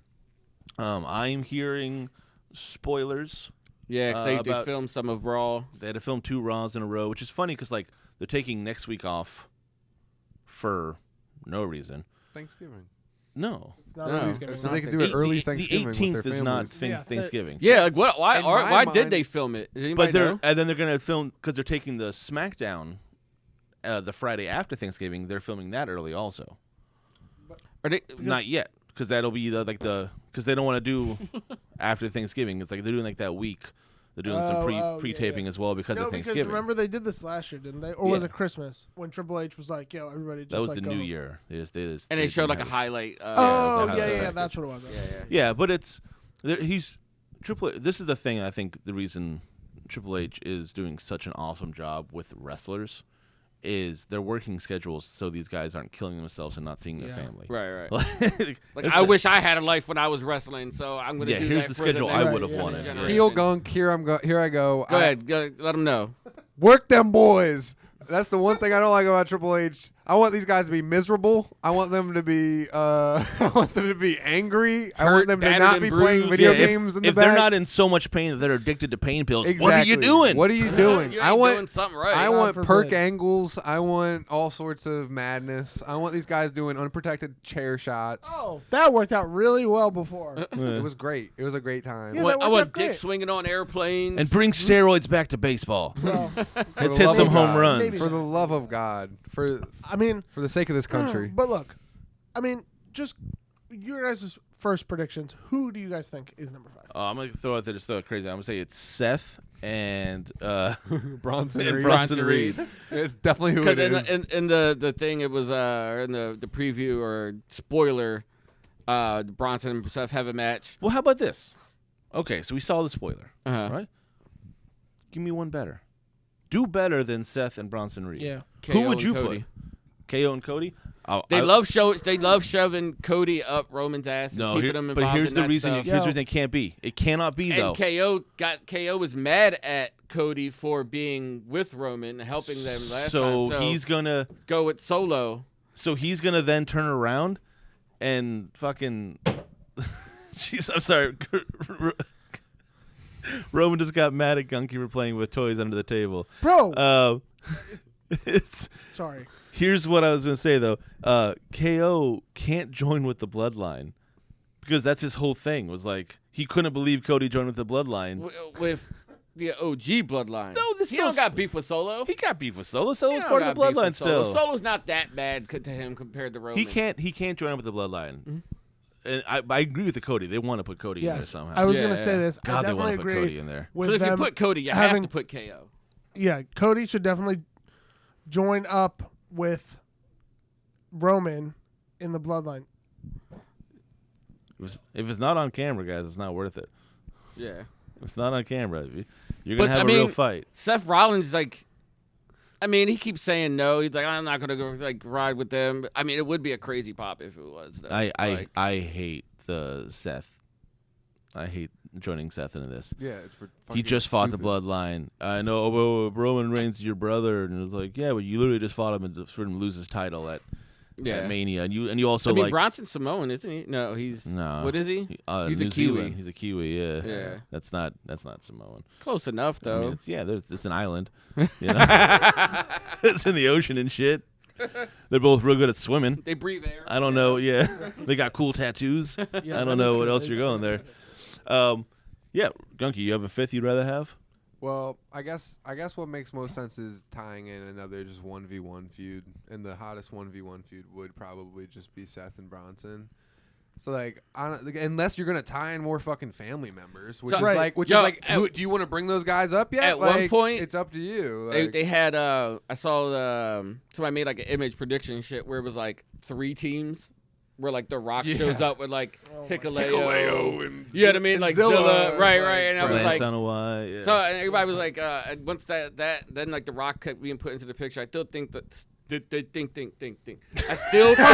I'm hearing spoilers. Yeah, 'cause they about- filmed some of Raw. They had to film 2 Raws in a row, which is funny because like they're taking next week off for no reason. Thanksgiving. No. It's not No. Thanksgiving. So they can do it early Thanksgiving. The 18th with their is not families. Thanksgiving. Yeah, like what? Why? In my Why did mind- they film it? Does But anybody know? then they're gonna film because they're taking the SmackDown the Friday after Thanksgiving. They're filming that early also. Are they? Not yet, because that'll be because they don't want to do after Thanksgiving. It's like they're doing like that week. They're doing some pre-taping as well because No, of because Thanksgiving. remember they did this last year, didn't they? Or was it Christmas when Triple H was like, "Yo, everybody just that was like the go New home." Year. They And they showed didn't like a have it. highlight. Oh, Yeah, yeah, that's that's what it was. Yeah, but it's he's Triple H. This is the thing. I think the reason Triple H is doing such an awesome job with wrestlers is their working schedules, so these guys aren't killing themselves and not seeing their family. Right. Like, Like I wish I had a life when I was wrestling, so I'm gonna do here's that the for schedule next I would have yeah, wanted. generation. Heel gunk. Here I go. Go ahead, let them know. Work them boys. That's the one thing I don't like about Triple H. I want these guys to be miserable. I want them to be angry. I want them to battered, not and be playing bruised. video Yeah, games in the if back. they're not in so much pain that they're addicted to pain pills, Exactly. what are you doing? What are you doing? You I ain't want doing something right. I God want forbid. perk angles. I want all sorts of madness. I want these guys doing unprotected chair shots. Oh, that worked out really well before. It was great. It was a great time. Yeah, I that want worked out dick great. swinging on airplanes. And bring steroids back to baseball. Well, For Let's the hit love some of home God. runs. Maybe. For the love of God. For I mean, the sake of this country. but look, I mean, just your guys' first predictions. Who do you guys think is number 5? I'm gonna throw out there just crazy. I'm gonna say it's Seth and Bronson and Reed. Bronson Reed. It's definitely who it Because is. in the thing, it was in the preview or spoiler, Bronson and Seth have a match. Well, how about this? Okay, so we saw the spoiler, Uh-huh. right? Give me one better. Do better than Seth and Bronson Reed. Yeah. Who KO would and you Cody. put? KO and Cody. They love shoving Cody up Roman's ass and No, keeping him involved but here's in the that reason. stuff. Here's the reason it can't be. It cannot be though. And KO was mad at Cody for being with Roman, helping them last time. So he's gonna. go with Solo. So he's gonna then turn around and fucking. Jeez, I'm sorry. Roman just got mad at Gunky for playing with toys under the table. Bro. It's Sorry. Here's what I was gonna say though. KO can't join with the Bloodline because that's his whole thing. Was like he couldn't believe Cody joined with the Bloodline. With the OG Bloodline. No, this he don't got beef with Solo. He got beef with Solo. Solo's He part don't of the got beef Bloodline with Solo. still. Solo's not that bad to him compared to Roman. He can't join up with the Bloodline. And I agree with the Cody. They want to put Cody in there Yes. somehow. I was Yeah, going to say yeah. this. God, I they want definitely to put agree Cody in there. with So if them you put Cody, you having, have to put KO. Yeah, Cody should definitely join up with Roman in the Bloodline. If it's not on camera, guys, it's not worth it. Yeah. If it's not on camera, you're going But, to have I a real mean, fight. Seth Rollins, like, I mean, he keeps saying no. He's like, I'm not gonna go like ride with them. I mean, it would be a crazy pop if it was. Though. I hate the Seth. I hate joining Seth into this. Yeah, it's for He just fought the Bloodline. I know, well, Roman Reigns is your brother, and it was like, yeah, but you literally just fought him for him to lose his title at Mania, and you also I mean, like Bronson's Samoan, isn't he? No, he's no. What is he? He's New a Kiwi. Zealand. He's a Kiwi. Yeah. Yeah. That's not Samoan. Close enough I though. mean, it's an island. You know? It's in the ocean and shit. They're both real good at swimming. They breathe air. I don't know. Yeah, they got cool tattoos. Yeah, I don't know what else you're going there. Yeah, Gunky, you have a fifth you'd rather have? Well, I guess what makes most sense is tying in another just 1v1 feud, and the hottest 1v1 feud would probably just be Seth and Bronson. So like, unless you're gonna tie in more fucking family members, which So- is Right. like, Yo, do you want to bring those guys up yet? at one Like, point, it's up to you. They, Like, they had I saw somebody made like an image prediction shit where it was like 3 teams where like The Rock shows up with like Hikuleo and you know what I mean, like Zilla, right, and I was Lance like, on Hawaii, yeah. so and everybody was like, once that then like The Rock kept being put into the picture. I still think that. Think. I still think.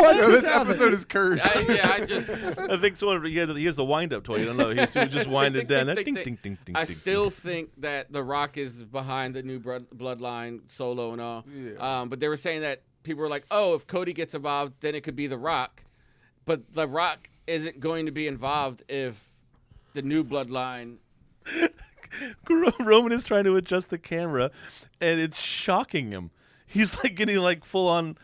What Yo, this just happened? episode is cursed. I just. I think someone here's the wind up toy. You don't know. He just winded down. Ding, Ding, ding, ding, ding, I ding, still ding. think that The Rock is behind the new bloodline, Solo and all. Yeah. But they were saying that people were like, oh, if Cody gets involved, then it could be The Rock. But The Rock isn't going to be involved if the new bloodline. Roman is trying to adjust the camera, and it's shocking him. He's like getting like full on,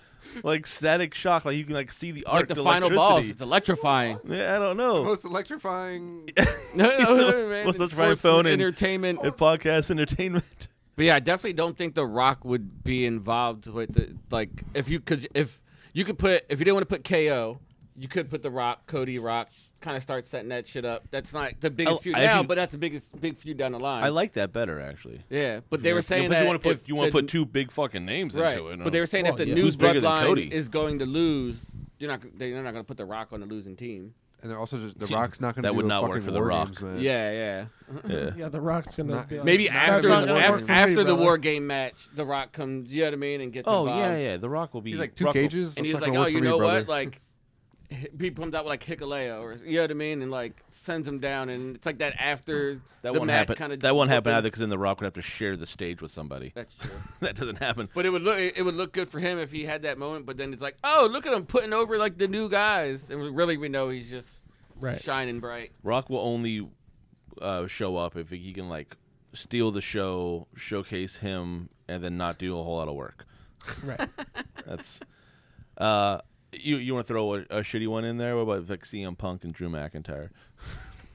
like static shock. Like you can like see the arc. Like the final boss, it's electrifying. Yeah, I don't know. Most electrifying. Man, Most electrifying sports phone and entertainment. And podcast entertainment. But yeah, I definitely don't think The Rock would be involved with the like if you didn't want to put KO, you could put The Rock, Cody Rock, kind of start setting that shit up. That's not the biggest feud now, but that's the big feud down the line. I like that better actually. Yeah, but they were saying because that you want to put 2 big fucking names right, into it. but they were saying Well, if the yeah. new Who's bigger than bloodline Cody? is going to lose, they're not going to put The Rock on the losing team. And they're also just The Rock's not going to That do would a not work fucking for The War Rock. Games match. Yeah. Yeah. Yeah, The Rock's gonna Not- be like, Maybe "That's after not gonna work for me, the brother." War Game match, The Rock comes, you know what I mean, and gets Oh involved. yeah. The Rock will be. He's like 2 Rock will- cages. And That's he's not like, gonna oh, work you for me, know brother. what? Like, he comes out with like Hikuleo, or you know what I mean, and like sends him down, and it's like that after That the won't match happen. kind of. That won't happen either because then The Rock would have to share the stage with somebody. That's true. That doesn't happen. But it would look good for him if he had that moment. But then it's like, oh, look at him putting over like the new guys, and really we know he's just shining bright. Rock will only show up if he can like steal the show, showcase him, and then not do a whole lot of work. Right. That's you want to throw a shitty one in there? What about like CM Punk and Drew McIntyre?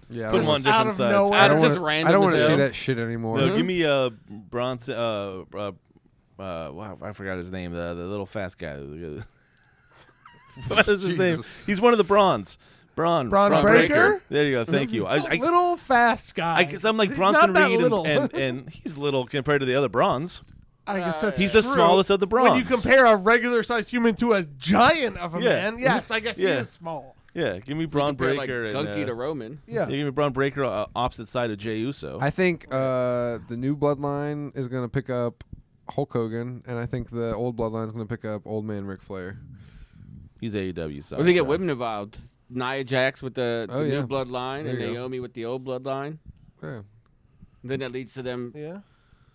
Yeah, Put them on out different of sides. nowhere. Out of wanna- just random. I don't as want to see hell. that shit anymore. No, give me Bronson. Wow, I forgot his name. The little fast guy. What is his name? Jesus. He's one of the Bronze. Braun Breaker? There you go. Thank you. Little fast guy. Because I'm like He's Bronson not that Reed, little. and he's little compared to the other Bronze. I guess that's He's the true. smallest of the Bronze. When you compare a regular-sized human to a giant of a Yeah. man, yes, I guess he Yeah. is small. Yeah, give me Braun Compare, Breaker like and Gunky to Roman. Yeah. give me Braun Breaker opposite side of Jey Uso. I think the new bloodline is going to pick up Hulk Hogan, and I think the old bloodline is going to pick up Old Man Ric Flair. He's AEW side. Or they get so. women involved. Nia Jax with the Oh, yeah. new bloodline, There and you go. Naomi with the old bloodline. Yeah. Then that leads to them Yeah.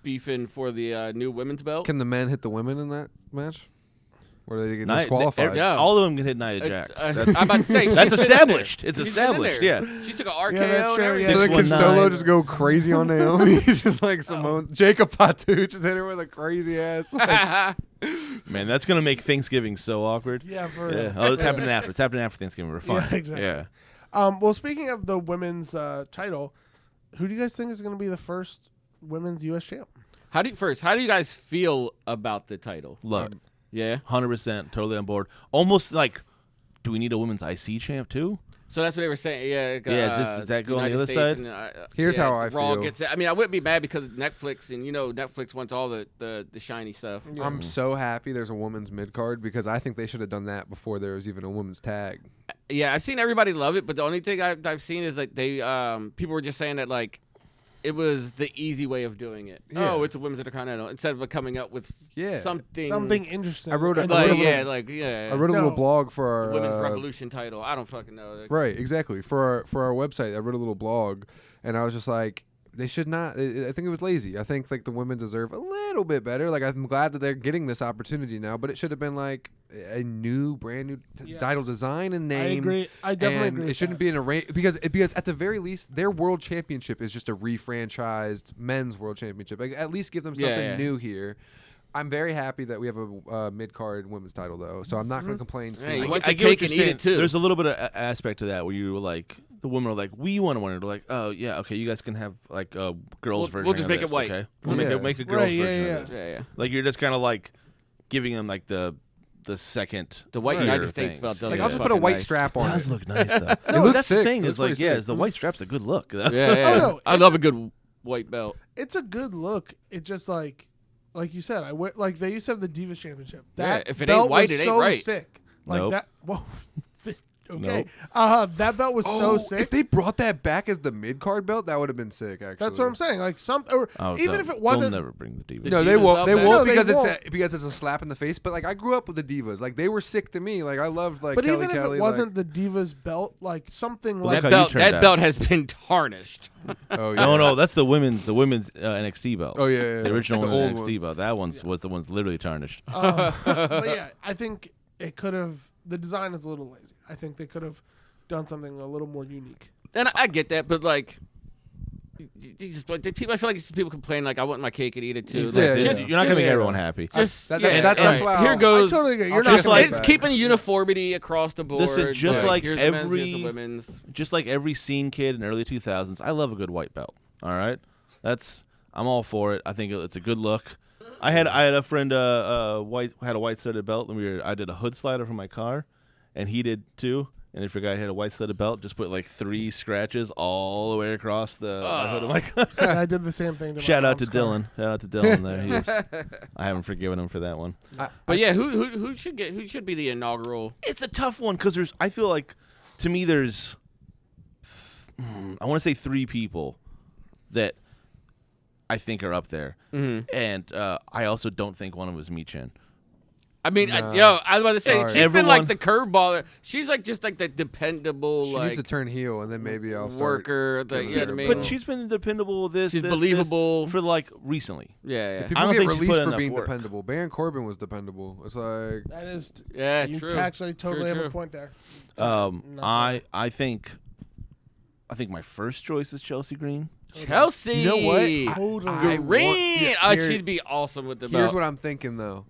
beefing for the new women's belt. Can the men hit the women in that match? Or they get Nia- disqualified. Yeah. All of them can hit Nia Jax. I'm That's, about to say that's she's been in established. there. It's She's been in established. there. Yeah. She took an RKO. that's true, and yeah. So everything. can 619. Solo just go crazy on Naomi? Just like Simone. Jacob Fatu just hit her with a crazy ass. Like, Man, that's gonna make Thanksgiving so awkward. Yeah, for Yeah. Oh, it's happening after. It's happening after Thanksgiving. We're fine. Yeah, exactly. Yeah. Well, speaking of the women's title, who do you guys think is going to be the first women's U.S. champ? How do you guys feel about the title? Love it. Yeah. 100%. Totally on board. Almost like, do we need a women's IC champ too? So that's what they were saying. Yeah. Yeah, does that go on the United other States side? and, Here's how I Raw feel. gets it. I mean, I wouldn't be mad because Netflix and Netflix wants all the shiny stuff. Yeah. I'm so happy there's a women's mid card because I think they should have done that before there was even a women's tag. Yeah, I've seen everybody love it, but the only thing I've seen is like they people were just saying that like it was the easy way of doing it. Yeah. Oh, it's a women's intercontinental instead of coming up with something Interesting. I wrote a- And I like wrote a- yeah. I wrote a little No. blog for our Women's Revolution title. I don't fucking know. Right, exactly. For our website, I wrote a little blog, and I was just like, they should not. I think it was lazy. I think like the women deserve a little bit better. Like I'm glad that they're getting this opportunity now, but it should have been like a brand new Yes. title design and name. I agree. I definitely and agree. It with shouldn't that. be in a because at the very least, their world championship is just a refranchised men's world championship. Like, at least give them something Yeah. new here. I'm very happy that we have a mid card women's title though, so I'm not going to complain. Yeah, you too want much. the get what cake you're and eat saying. it too. There's a little bit of aspect to that where you were like, the women are like, we want to win it. They're like, oh yeah, okay, you guys can have like a girls version. we'll just of make it this, white. Okay? We'll Yeah. make a girls Right, yeah, version yeah. of this. Yeah. Like you're just kind of like giving them like the second. The white tier United of States things. belt does Like look I'll just put a fucking white nice. strap It on does it. look nice though. It No, looks that's the sick. thing. It Is looks like, pretty yeah, sick. is the white strap's a good look. Yeah. Oh, no, I love a good white belt. It's a good look. It just like you said, like they used to have the Divas Championship. That if it belt ain't white, was it ain't so right. sick. Like Nope. that. Whoa. Okay. Nope. That belt was so sick. If they brought that back as the mid card belt, that would have been sick. Actually, That's what I'm saying. Like Oh, even if it wasn't. they'll never bring the Divas. No, they Divas won't. They belt won't back. No, because they because it's a slap in the face. But like I grew up with the Divas. Like they were sick to me. Like I loved like But Kelly even if Kelly. it wasn't the Divas belt, like something Well, like look how you turned That out. belt has been tarnished. like, oh yeah. No, that's the women's NXT belt. Oh yeah. The original the old NXT belt. That one was the one's literally tarnished. but yeah, I think it could have. The design is a little lazy. I think they could have done something a little more unique. And I get that, but like, people, I feel like it's just people complain like I want my cake and eat it too. Exactly. Like, Yeah. just, You're not gonna just- make everyone happy. Just That- yeah, that's right. why Here I'll- goes. I totally agree. You're I'll not just gonna like- make It's that. keeping uniformity across the board. Listen, just like here's the men's, every- here's the women's. Just like every scene kid in the early 2000s, I love a good white belt. All right, I'm all for it. I think it's a good look. I had a friend had a white studded belt, and I did a hood slider for my car, and he did too. And if your guy had a white studded belt, just put like 3 scratches all the way across the hood of my car. I did the same thing. To my Shout out to mom's car. Dylan. Shout out to Dylan there. He is, I haven't forgiven him for that one. But yeah, who should be the inaugural? It's a tough one because I feel like, to me, there's, I want to say 3 people that I think are up there. Mm-hmm. And I also don't think one of them is Michin. I mean, No. I was about to say Sorry. she's been Everyone- like the curveballer. She's like just like the dependable She like needs to turn heel, and then maybe I'll start. worker. You know what I mean? But she's been dependable She's believable. for like recently. yeah. People I don't get think she's released put for enough being work. dependable. Baron Corbin was dependable. It's like That is. Yeah, you true. actually totally have True. a point there. I think my first choice is Chelsea Green. Chelsea. You know what? Totally. Green. She'd be awesome with the belt. here's what I'm thinking though.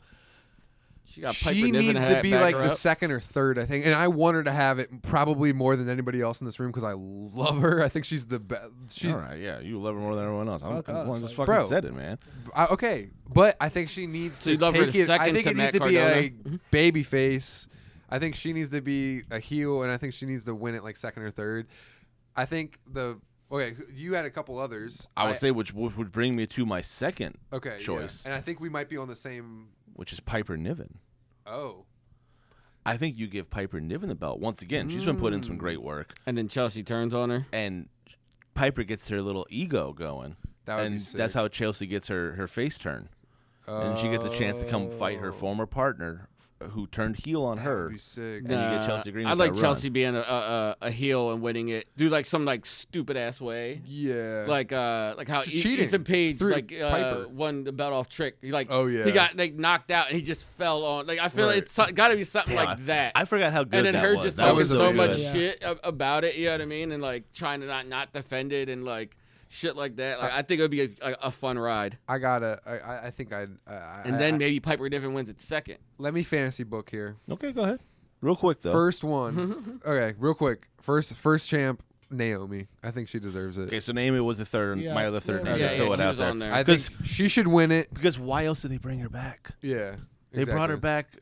She got Piper She Niven needs to to be back like her the up. second or third, I think, and I want her to have it probably more than anybody else in this room because I love her. I think she's the best. She's All right, yeah, you love her more than everyone else. I'm Fuck the us, one that just like- fucking Bro. said it, man. Okay, but I think she needs So to you love her take the it. I second think to it needs Matt to be a Cardona? baby face. I think she needs to be a heel, and I think she needs to win it like second or third. I think you had a couple others. I would say which would bring me to my second okay choice. yeah. And I think we might be on the same. which is Piper Niven. Oh, I think you give Piper Niven the belt. Once again, she's been putting in some great work. And then Chelsea turns on her. And Piper gets her little ego going. that would And be sick. that's how Chelsea gets her face turn. And she gets a chance to come fight her Oh. former partner who turned heel on That her. would be sick. And you get Chelsea Green I with like that Chelsea run. being a heel and winning it. Do like some like stupid ass way. Yeah. Like how Just cheating. Ethan Page Through Piper Piper. won the belt off trick. He Oh, yeah. he got like knocked out and he just fell on. Like I feel Right. it's got to be something Damn, like that. I forgot how good and then that her was. just That talking was so really much good. Yeah. shit about it. You know what I mean? And like trying to not defend it and like shit like that. Like I think it would be a fun ride. I think And then maybe Piper Niven wins it second. let me fantasy book here. Okay, go ahead. Real quick though. First one. Okay, real quick. First champ, Naomi. I think she deserves it. Okay, so Naomi was the third. Yeah. My other third Yeah, name. yeah, Just yeah, throw it she out was there. on there. I think 'Cause- she should win it. Because why else did they bring her back? Yeah. They brought her exactly. back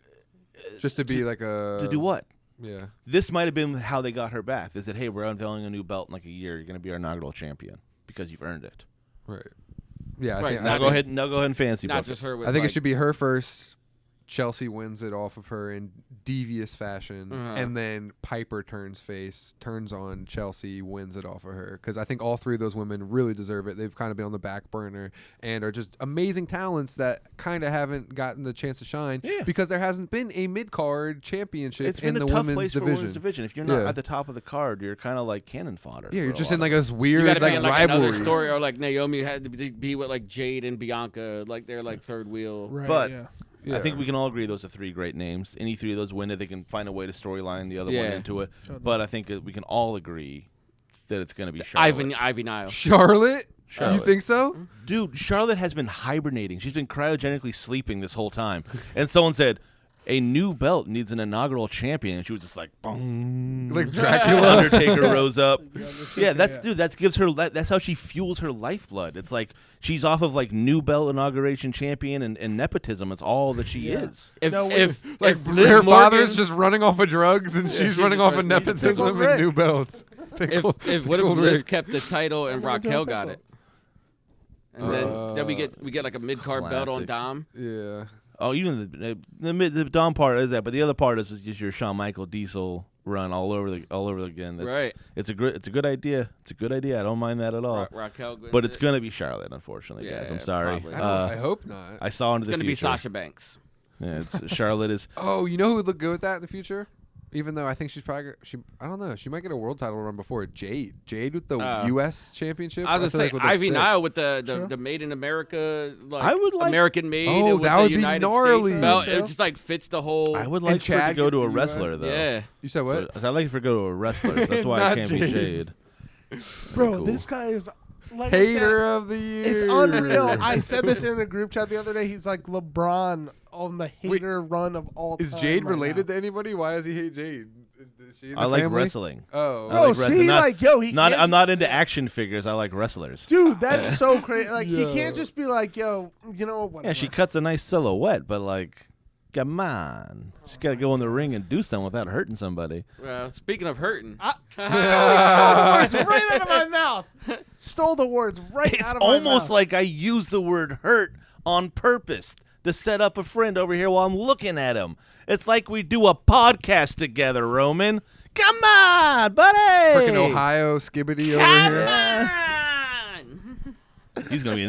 just to be like a to do what? Yeah. This might have been how they got her back. They said, "Hey, we're unveiling a new belt in like a year. You're going to be our inaugural champion because you've earned it." Right. Yeah. I Right, think, Now I go think- ahead. Now go ahead and fancy Not book just it. her. With I think like, it should be her first. Chelsea wins it off of her in devious fashion, and then Piper turns face, turns on Chelsea, wins it off of her. Because I think all three of those women really deserve it. They've kind of been on the back burner and are just amazing talents that kind of haven't gotten the chance to shine Yeah. because there hasn't been a mid-card championship It's in been the a tough women's place for division. women's division. If you're not Yeah. at the top of the card, you're kind of like cannon fodder. Yeah, for you're a just lot in of like them. this you weird gotta like be in like rivalry. another story, or like Naomi had to be with like Jade and Bianca, like they're like third wheel. Right, But- yeah. Yeah. I think we can all agree those are three great names. Any three of those win it, they can find a way to storyline the other one Yeah. into it. Totally. But I think we can all agree that it's going to be Charlotte. Ivy Nile. Charlotte? You Charlotte. think so? Dude, Charlotte has been hibernating. She's been cryogenically sleeping this whole time. And someone said, a new belt needs an inaugural champion. And she was just like, boom. Like The Dracula? Undertaker rose up. Yeah, that's yeah. dude. That gives her. That's how she fuels her lifeblood. It's like she's off of like new belt inauguration champion and nepotism. It's all that she Yeah. is. If No, if Like if Liv her Morgan, father's just running off of drugs and she's she's running just off of running- Pickled nepotism Rick. and new belts. if what if Pickled Liv Rick. kept the title and I'm gonna do a Raquel got pickle. it, and then we get like a mid card belt on Classic. Dom. Yeah. Oh, even the Dom part is that, but the other part is just your Shawn Michael Diesel run all over again. That's, Right. It's a good idea. It's a good idea. I don't mind that at all. Raquel, wins But it's it. gonna be Charlotte, unfortunately, guys. I'm Yeah, sorry. probably. I hope not. I saw into It's the gonna future. be Sasha Banks. Yeah, it's Charlotte is. Oh, you know who would look good with that in the future? Even though I think she's probably I don't know. She might get a world title run before Jade. Jade with the Oh. U.S. championship. I was feel gonna like say would look Ivy sick. Nile with Sure. the Made in America, like I would like- American made. Oh, with that the would be United gnarly. States belt. True. It just like fits the whole. I would And like for it to Chad go gets to a the US. wrestler though. Yeah. You said what? So I'd like for it to go to a wrestler. So that's why Not it can't be Jade. Jade. Bro, Cool. this guy is like I said, Hater of the year. it's unreal. I said this in a group chat the other day. He's like LeBron on the hater run of all Is time. Jade right related now. to anybody? Why does he hate Jade? Is she in I the like family? wrestling. Oh. I Bro, like wrestling. see, Not- like, yo, he can't I'm not into action figures. I like wrestlers. Dude, that's so crazy. Like, he Yo. can't just be like, yo, you know what? Yeah, she cuts a nice silhouette, but like, come on, she's got to go in the ring and do something without hurting somebody. Well, speaking of hurting, Stole the words right out of my mouth. Stole the words right It's out of my mouth. almost like I use the word "hurt" on purpose to set up a friend over here while I'm looking at him. It's like we do a podcast together, Roman. Come on, buddy. Freaking Ohio skibbity over here. on!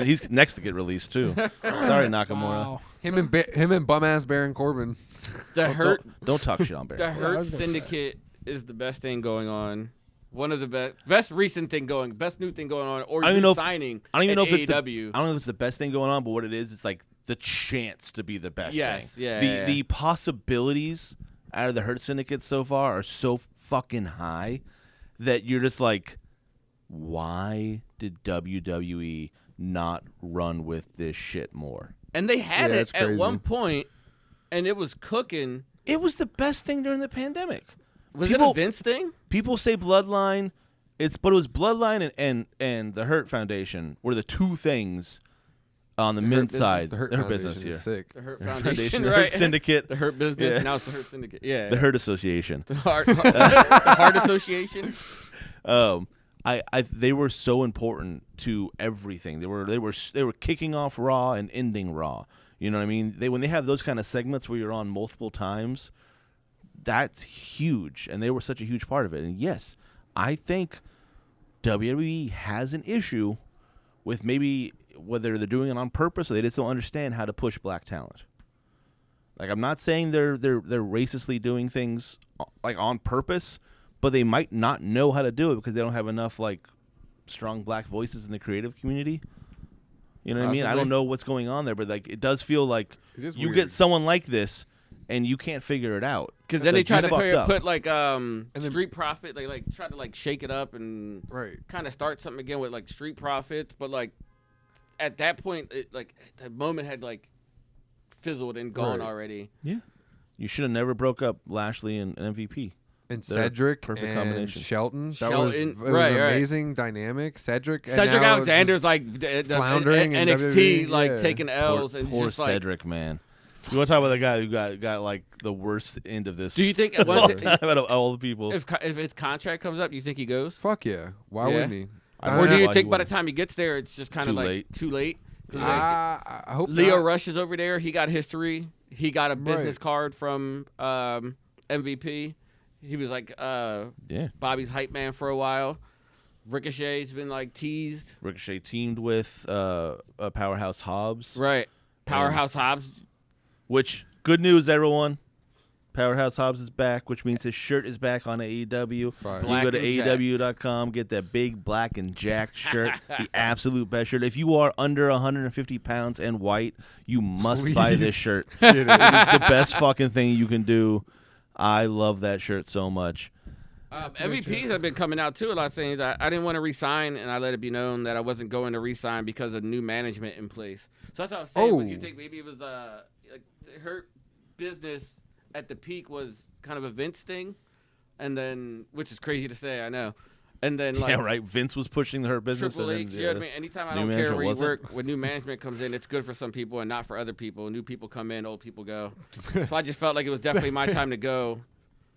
He's next to get released too. Sorry, Nakamura. Wow. Him and bum ass Baron Corbin. The hurt, Don't talk shit on the Baron. I Hurt was gonna Syndicate is the best thing going on. One of the best recent thing going, best new thing going on, or I don't even know if- signing. I don't even know if it's the, I AEW. don't know if it's the best thing going on, but what it is, it's like the chance to be the best Yes, thing. yeah, The yeah. the possibilities out of the Hurt Syndicate so far are so fucking high that you're just like, why did WWE not run with this shit more? And they had Yeah, it it's at crazy. one point, and it was cooking. It was the best thing during the pandemic. Was People- it a Vince thing? People say Bloodline, but it was Bloodline and the Hurt Foundation were the two things on the men's side. The Hurt business Foundation here. is sick. The Hurt The Hurt Foundation, the right? Hurt Syndicate, The Hurt Business. Yeah. Now it's the Hurt Syndicate. Yeah. the Hurt Association. The Heart Association. They were so important to everything. They were kicking off Raw and ending Raw. You know what I mean? When they have those kind of segments where you're on multiple times, that's huge, and they were such a huge part of it. And yes, I think WWE has an issue with maybe whether they're doing it on purpose or they just don't understand how to push black talent. Like, I'm not saying they're racistly doing things like on purpose, but they might not know how to do it because they don't have enough like strong black voices in the creative community. You know what I mean? I don't know what's going on there, but like it does feel like you get someone like this and you can't figure it out. Because then they try to put like Street Profit. They like try to like shake it up and kind of start something again with like Street Profits, but like at that point, like the moment had like fizzled and gone already. Yeah, you should have never broke up Lashley and MVP. And Cedric perfect and combination. Shelton. That was an amazing dynamic. Cedric Alexander's like floundering NXT, WWE, like taking L's. Poor and just Cedric, man. You want to talk about the guy who got like the worst end of this? Do you think out of all the people? If his contract comes up, you think he goes? Fuck yeah. Why wouldn't he? Or do you think by the time he gets there, it's just kind of like too late? I hope Leo not. Rush is over there. He got history. He got a business card from MVP. He was like Bobby's hype man for a while. Ricochet's been like teased. Ricochet teamed with Powerhouse Hobbs. Right. Powerhouse Hobbs. Which, good news, everyone. Powerhouse Hobbs is back, which means his shirt is back on AEW. You can go to AEW.com, get that big black and jacked shirt, the absolute best shirt. If you are under 150 pounds and white, you must buy this shirt. It is the best fucking thing you can do. I love that shirt so much. MVPs have been coming out, too, a lot saying that I didn't want to re-sign, and I let it be known that I wasn't going to re-sign because of new management in place. So that's what I was saying. But you think maybe it was like Hurt business at the peak was kind of a Vince thing, and then, which is crazy to say, I know. And then, like, yeah, right. Vince was pushing the Hurt business. Triple H, you know what I mean? Anytime I don't care where you work, when new management comes in, it's good for some people and not for other people. New people come in, old people go. So I just felt like it was definitely my time to go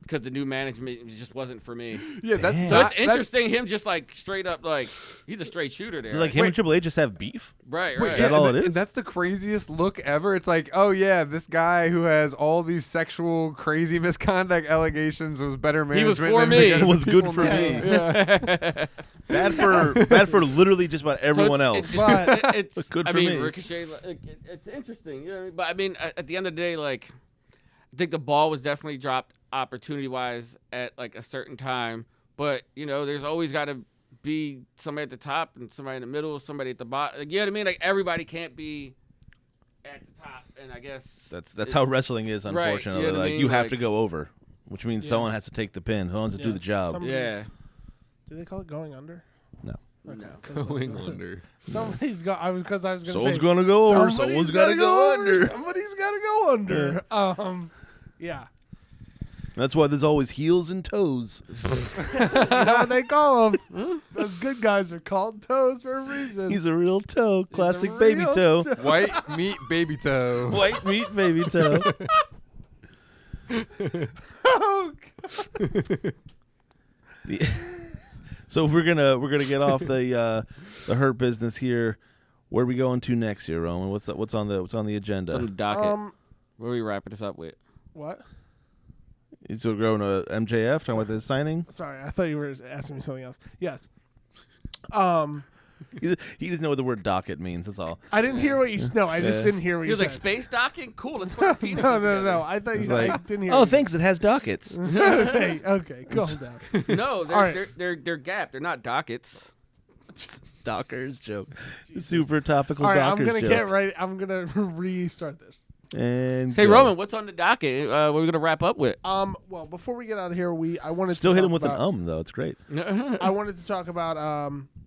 because the new management just wasn't for me. Yeah, that's so it's interesting. Him just like straight up, like he's a straight shooter there. Like him and Triple H just have beef. Right. Wait, That's all it is. And that's the craziest look ever. It's like, oh yeah, this guy who has all these sexual crazy misconduct allegations was better management. He was for than me. It was good for me. Yeah. Bad for literally just about everyone else. It's good for I mean, me. Ricochet. It's interesting, you know what I mean? But I mean, at the end of the day, like I think the ball was definitely dropped opportunity-wise at like a certain time. But you know, there's always got to be somebody at the top and somebody in the middle, somebody at the bottom. Like, you know what I mean? Like everybody can't be at the top, and I guess that's how wrestling is. Unfortunately, right, you know what I mean? you have Like, to go over, which means someone has to take the pin. Who wants to do the job? Yeah. Do they call it going under? No. Okay. No. Going under. Somebody's got. I was going to say. Someone's gonna go over. Someone's gotta go under. Somebody's got to go under. Yeah. That's why there's always heels and toes. You know what they call them? Those good guys are called toes for a reason. He's a real toe. He's Classic a baby real toe. White meat baby toe. White meat baby toe. Oh, God. So we're gonna get off the Hurt business here. Where are we going to next here, Roman? What's on the agenda? It's on the docket. What are we wrapping this up with? What? You still going to MJF? Talking about the signing? Sorry, I thought you were asking me something else. Yes. He doesn't know what the word docket means. That's all. I didn't hear what you. No, I just didn't hear what He you was like said. space docking. Cool. Let's put our penises No. together. I thought you. Like, I didn't hear. oh, you. thanks. It has dockets. Okay, calm down. No, they're gap. They're not dockets. Dockers joke. Super topical. All right, Dockers I'm gonna joke. get right. I'm gonna restart this. And Hey go. Roman, what's on the docket? What are we gonna wrap up with? Well, before we get out of here, I wanted Still to hit talk him with about, an though. It's great. I wanted to talk about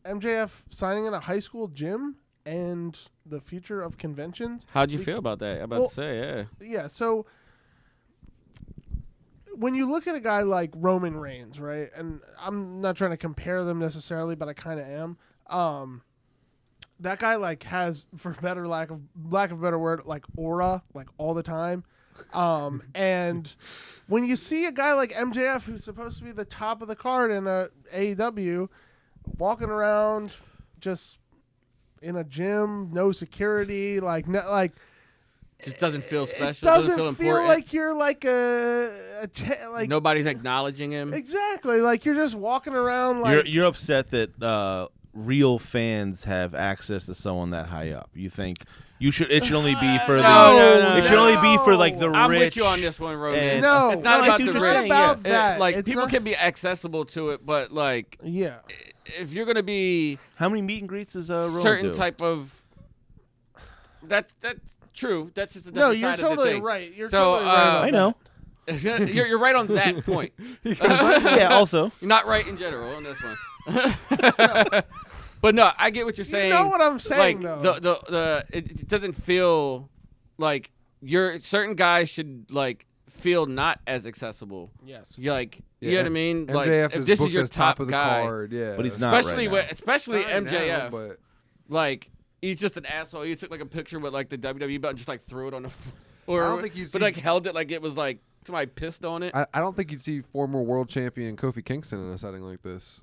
MJF signing in a high school gym and the future of conventions. How'd you feel about that? I'm about to say, yeah. Yeah, so when you look at a guy like Roman Reigns, right, and I'm not trying to compare them necessarily, but I kind of am. That guy like has, for better lack of a better word, like aura, like all the time. And when you see a guy like MJF, who's supposed to be the top of the card in a AEW, walking around just in a gym, no security, Just doesn't feel special. it doesn't feel feel important. like you're like like Nobody's acknowledging him. exactly like you're just walking around like You're upset that real fans have access to someone that high up? You think it should only be for No, it should only be for like the I'm rich. with you on this one, Rogan. and- No, it's not I about see the what rich. you're saying, about that. Like It's people not- can be accessible to it, but like Yeah. if you're gonna be How many meet and greets does Rowan certain do? type of that's true. That's just a No, different you're side of the totally thing. right. You're So, totally right. about I know. you're right on that point. Yeah. Also, You're not right in general on this one. But no, I get what you're saying. You know what I'm saying, like though. it doesn't feel like certain guys should like feel not as accessible. Yes. You like you know what I mean? Like MJF if is this booked is your as top of the guy, card, yeah. But he's not especially right now. especially Not right now, MJF, but like he's just an asshole. He took like a picture with like the WWE belt and just like threw it on the floor. I don't think you'd but see- like held it like it was like somebody pissed on it. I don't think you'd see former world champion Kofi Kingston in a setting like this.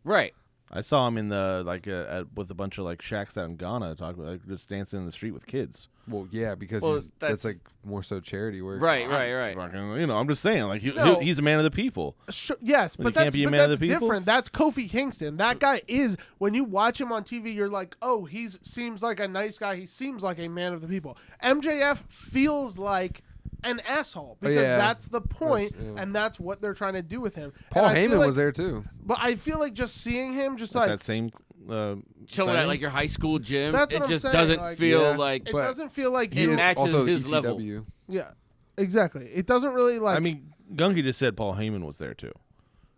Right. I saw him in the with a bunch of like shacks out in Ghana talking about like, just dancing in the street with kids. Well, yeah, because Well, that's that's- like more so charity work. Right. Fucking, I'm just saying, like No. he's a man of the people. Yes, When but you can't that's, be a but man of that's the people? different. That's Kofi Kingston. That guy is, when you watch him on TV, you're like, oh, he seems like a nice guy. He seems like a man of the people. MJF feels like an asshole because yeah. that's the point, yeah. and that's what they're trying to do with him. Paul And I feel Heyman like- was there too. But I feel like just seeing him, just like, That same Chilling setting? at like your high school gym. That's it what I'm just saying, doesn't like- feel Yeah. like it but doesn't feel like he him. is- matches also his level. ECW. Yeah, exactly. It doesn't really like. I mean, Gunky just said Paul Heyman was there too.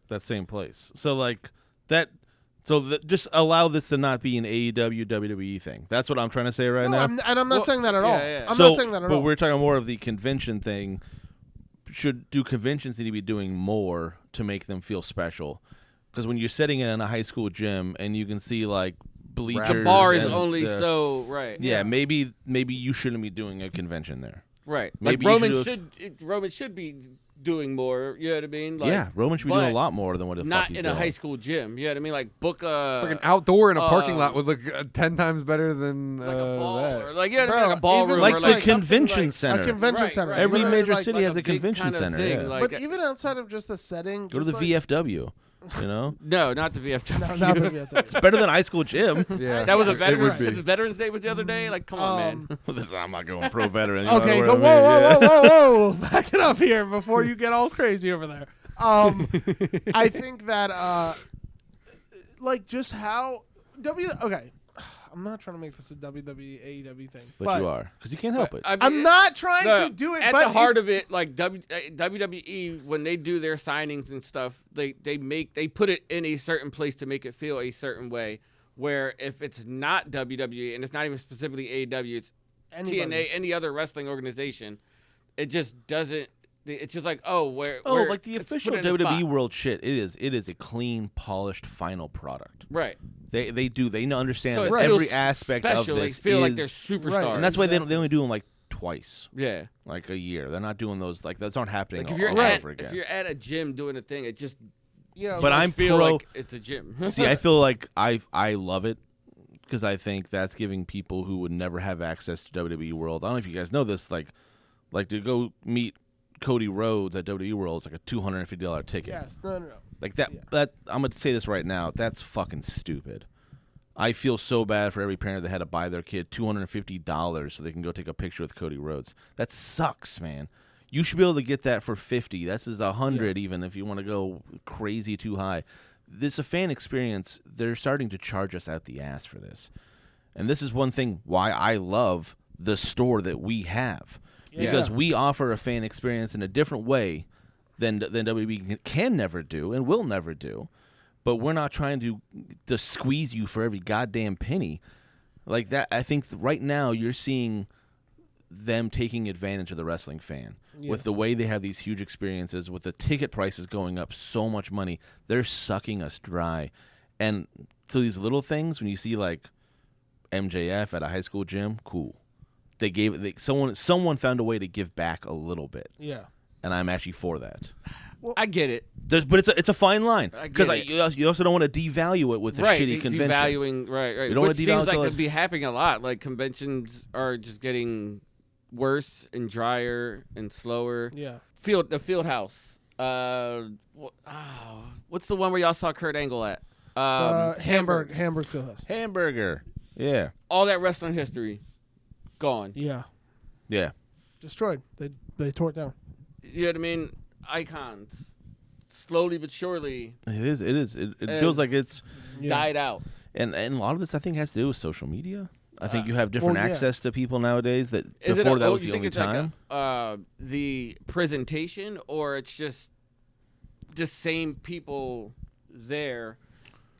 That same place. So like that. So just allow this to not be an AEW WWE thing. That's what I'm trying to say right no, now. I'm not saying that at yeah, all. yeah. I'm So, not saying that at but all. we're talking more of the convention thing. Do conventions need to be doing more to make them feel special? Because when you're sitting in a high school gym and you can see like bleachers, the bar is and only the- so right. Yeah, maybe you shouldn't be doing a convention there. Right. Maybe like you should Roman should be doing more. You know what I mean? Like, yeah, Roman should be doing a but lot more than what the fuck not he's in doing. a high school gym. You know what I mean? Like book a Freaking outdoor in a parking lot um, would look 10 times better than like a ball that. or like you know what I mean? Bro, Like a ballroom. even like or the like convention a center. convention Right, center. right. Every Literally, major like- city like has a big convention kind of center. thing, Yeah. like- But even outside of just the setting, Go to the just like, VFW. You know, no, not the VFW. No, not the VFW. it's better than high school gym. Yeah, That was a it veteran. would be. The Veterans Day was the other day. Like, come on, man. I'm not going pro veteran. You know Okay, what but I mean? Yeah. whoa, back it up here before you get all crazy over there. I think that like just how okay, I'm not trying to make this a WWE AEW thing, But you are because you can't help it. I mean, I'm not trying no, to do it. At but the heart of it, like WWE, when they do their signings and stuff, they put it in a certain place to make it feel a certain way. Where if it's not WWE and it's not even specifically AEW, it's TNA, any other wrestling organization, it just doesn't. It's just like, where like the it's official put in a WWE spot. World shit. It is a clean, polished, final product. Right. They understand So that it feels every aspect of special. this They feel like is, they're superstars. Right. and that's why they only do them like twice, Yeah. like a year. They're not doing those like those aren't happening Like if all you're over again. if you're at a gym doing a thing, it just But I I'm feel pro- like it's a gym. See, I feel like I love it because I think that's giving people who would never have access to WWE World. I don't know if you guys know this, like to go meet Cody Rhodes at WWE World is like a $250 ticket. yes, no. Like that. Yeah. That I'm gonna say this right now. That's fucking stupid. I feel so bad for every parent that had to buy their kid $250 so they can go take a picture with Cody Rhodes. That sucks, man. You should be able to get that for $50. This is $100 even if you want to go crazy too high. This is a fan experience. They're starting to charge us out the ass for this, and this is one thing why I love the store that we have because we offer a fan experience in a different way than WWE can never do and will never do. But we're not trying to squeeze you for every goddamn penny. Like that, I think right now you're seeing them taking advantage of the wrestling fan with the way they have these huge experiences, with the ticket prices going up so much money. They're sucking us dry. And so these little things, when you see like MJF at a high school gym, cool. Someone found a way to give back a little bit. Yeah. And I'm actually for that. I get it. But it's a fine line I because get it. you also don't want to devalue it with a Right. shitty convention. Devaluing, right. You don't wanna Which seems devalue like so it'd be happening a lot. Like conventions are just getting worse and drier and slower. Yeah. The field house. What's the one where y'all saw Kurt Angle at? Hamburg Fieldhouse. Hamburger. Yeah. All that wrestling history, gone. Yeah, Yeah. destroyed. They tore it down. You know what I mean? Icons, slowly but surely, It is. It feels like it's, died out. and a lot of this I think has to do with social media. I think you have different well, yeah. access to people nowadays that Is before it that was you the think only it's time. Like the presentation, or it's just same people there?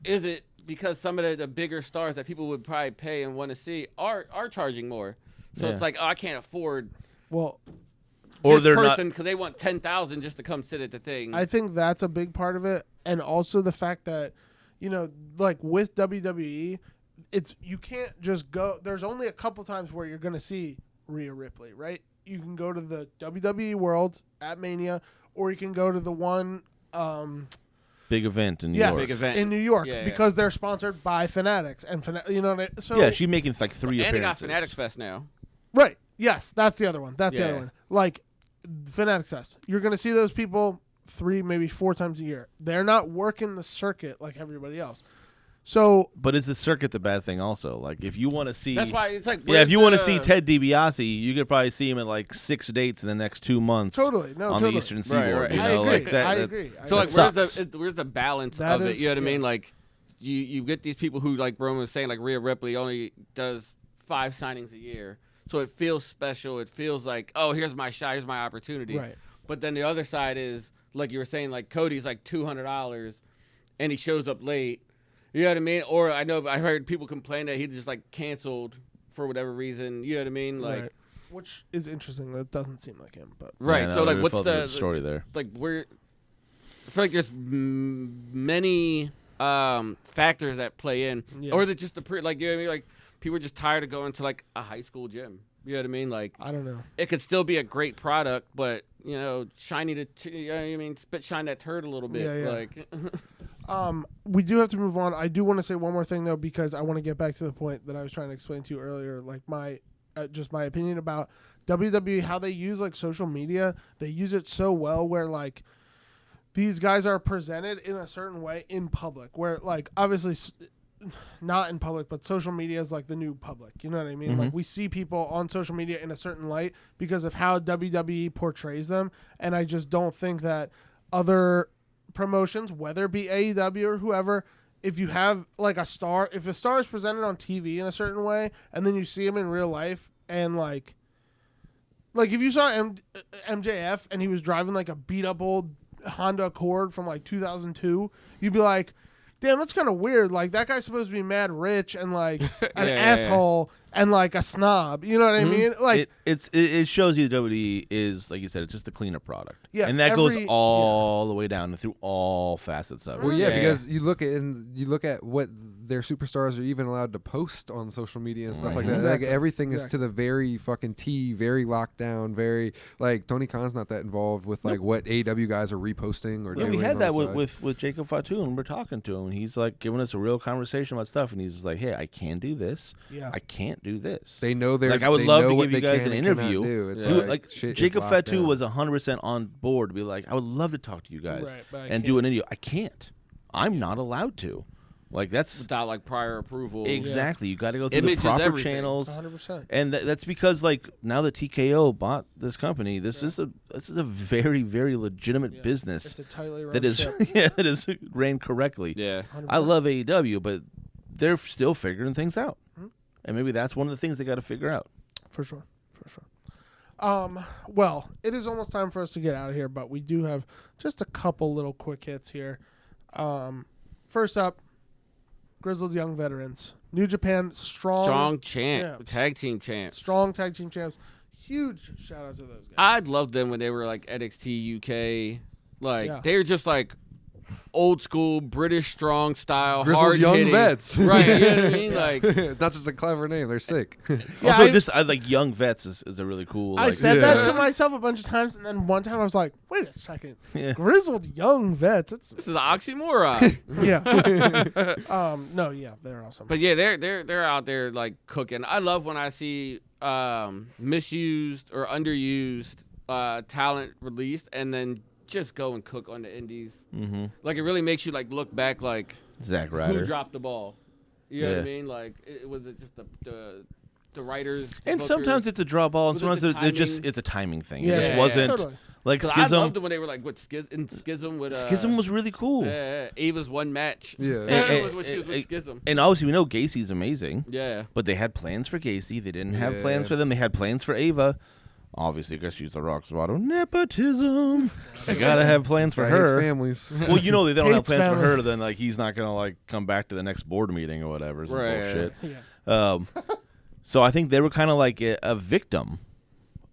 Is it because some of the bigger stars that people would probably pay and want to see are charging more? So Yeah. it's like, oh, I can't afford Well, Or this they're person because they want 10,000 just to come sit at the thing. I think that's a big part of it, and also the fact that, like with WWE, you can't just go. There's only a couple times where you're going to see Rhea Ripley, right? You can go to the WWE World at Mania, or you can go to the one. Big event in New Yes, York. Big event. in New York, Yeah, yeah. because they're sponsored by Fanatics and so Yeah, she's making like 3 and they got appearances. Fanatics Fest now. right. Yes, that's the other one. That's the Yeah. other one. Like Fanatics Fest, you're going to see those people 3, maybe 4 times a year. They're not working the circuit like everybody else. So But is the circuit the bad thing also? Like if you want to see, That's why it's like, yeah, if you want to see Ted. Ted DiBiase, you could probably see him at like 6 dates in the next 2 months. totally, no, on totally. the Eastern Right, Seaboard. right. You I know, agree. like that. I that- agree. So like, sucks. where's the balance That of it? is- You know what I yeah. mean? Like, you get these people who, like Roman was saying, like Rhea Ripley only does 5 signings a year, so it feels special. It feels like, oh, here's my shot, here's my opportunity. Right. But then the other side is, like you were saying, like Cody's like $200, and he shows up late. You know what I mean? Or I heard people complain that he just like canceled for whatever reason. You know what I mean? Like, Right. Which is interesting. That doesn't seem like him, but right. Yeah, no, So like, we what's felt the story there? like we're I feel like there's many factors that play in, Yeah. or that just like, you know what I mean, like people are just tired of going to like a high school gym. You know what I mean? Like, I don't know. it could still be a great product, but you know, you know what I mean, shine that turd a little bit. Yeah, yeah. Like, We do have to move on. I do want to say one more thing though, because I want to get back to the point that I was trying to explain to you earlier, like my just my opinion about WWE, how they use like social media. They use it so well where like these guys are presented in a certain way in public, where like obviously not in public, but social media is like the new public. You know what I mean? Mm-hmm. Like we see people on social media in a certain light because of how WWE portrays them, and I just don't think that other promotions, whether it be AEW or whoever, if you have like a star, if a star is presented on TV in a certain way, and then you see him in real life, and like if you saw MJF and he was driving like a beat up old Honda Accord from like 2002, you'd be like, damn, that's kind of weird. Like that guy's supposed to be mad rich and like an Yeah. asshole and like a snob. You know what I mean? Like it shows you WWE is, like you said, it's just a cleaner product. Yes, and that goes every- all the way down and through all facets of it. Well, yeah, Yeah. because you look at what their superstars are even allowed to post on social media and stuff Right. like that. Exactly. Like everything is Exactly. to the very fucking T, very locked down, very like Tony Khan's not that involved with like what AEW guys are reposting or Yeah, doing. we had on that the side. with Jacob Fatu, and we're talking to him, and he's like giving us a real conversation about stuff, and he's just like, "Hey, I can do this. Yeah. I can't do this." They know they're Like, I would they love know to what give you they guys can an and cannot interview. do. It's Yeah. Dude, like, like shit is Jacob locked Fatu down. was 100% on board to be like, "I would love to talk to you guys Right, but I and do an interview. I can't. I'm not allowed to. Like that's without like prior approval. exactly. You got to go through Image the is proper everything. channels." 100%. And that's because, like, now that TKO bought this company, this is a very, very legitimate Yeah. business It's a tightly run that is ship. that is ran correctly. Yeah. 100%. I love AEW, but they're still figuring things out, Mhm. and maybe that's one of the things they got to figure out. For sure. Well, it is almost time for us to get out of here, but we do have just a couple little quick hits here. First up, Grizzled Young Veterans. New Japan Strong champ, champs. tag team champs. Strong tag team champs. Huge shout out to those guys. I loved them when they were like NXT UK. Like Yeah. they were just like old school British strong style, Grizzled hard young hitting. vets. Right? You know what I mean? Like it's not just a clever name; they're sick. Yeah, Also, I like Young Vets is a really cool. I Like, said Yeah. that to myself a bunch of times, and then one time I was like, wait a second. Yeah. Grizzled Young Vets. It's, this is an oxymoron. yeah. No, yeah, they're awesome. But yeah, they're out there like cooking. I love when I see misused or underused talent released and then just go and cook on the indies. Mm-hmm. Like, it really makes you, like, look back, like, Zack who Ryder. dropped the ball. You know what I Yeah. mean? Like, was it just the writers? The And bookers? sometimes it's a draw ball, and Was it sometimes the they're just timing? it's a timing thing. Yeah, It just yeah, wasn't totally. like 'Cause I Schism. loved it when they were, like, Schism with... Schism was really cool. Yeah, Ava's one match. Yeah. Was when she was with Schism. And obviously, we know Gacy's amazing. Yeah. But they had plans for Gacy. They didn't have Yeah. plans for them. They had plans for Ava. Obviously, because she's the Rock's Motto. Nepotism. They gotta have plans for Guy hates her. families. Well, you know they don't have Hates plans for family. her. Then like he's not gonna like come back to the next board meeting or whatever. Some Right. bullshit. Yeah. So I think they were kind of like a victim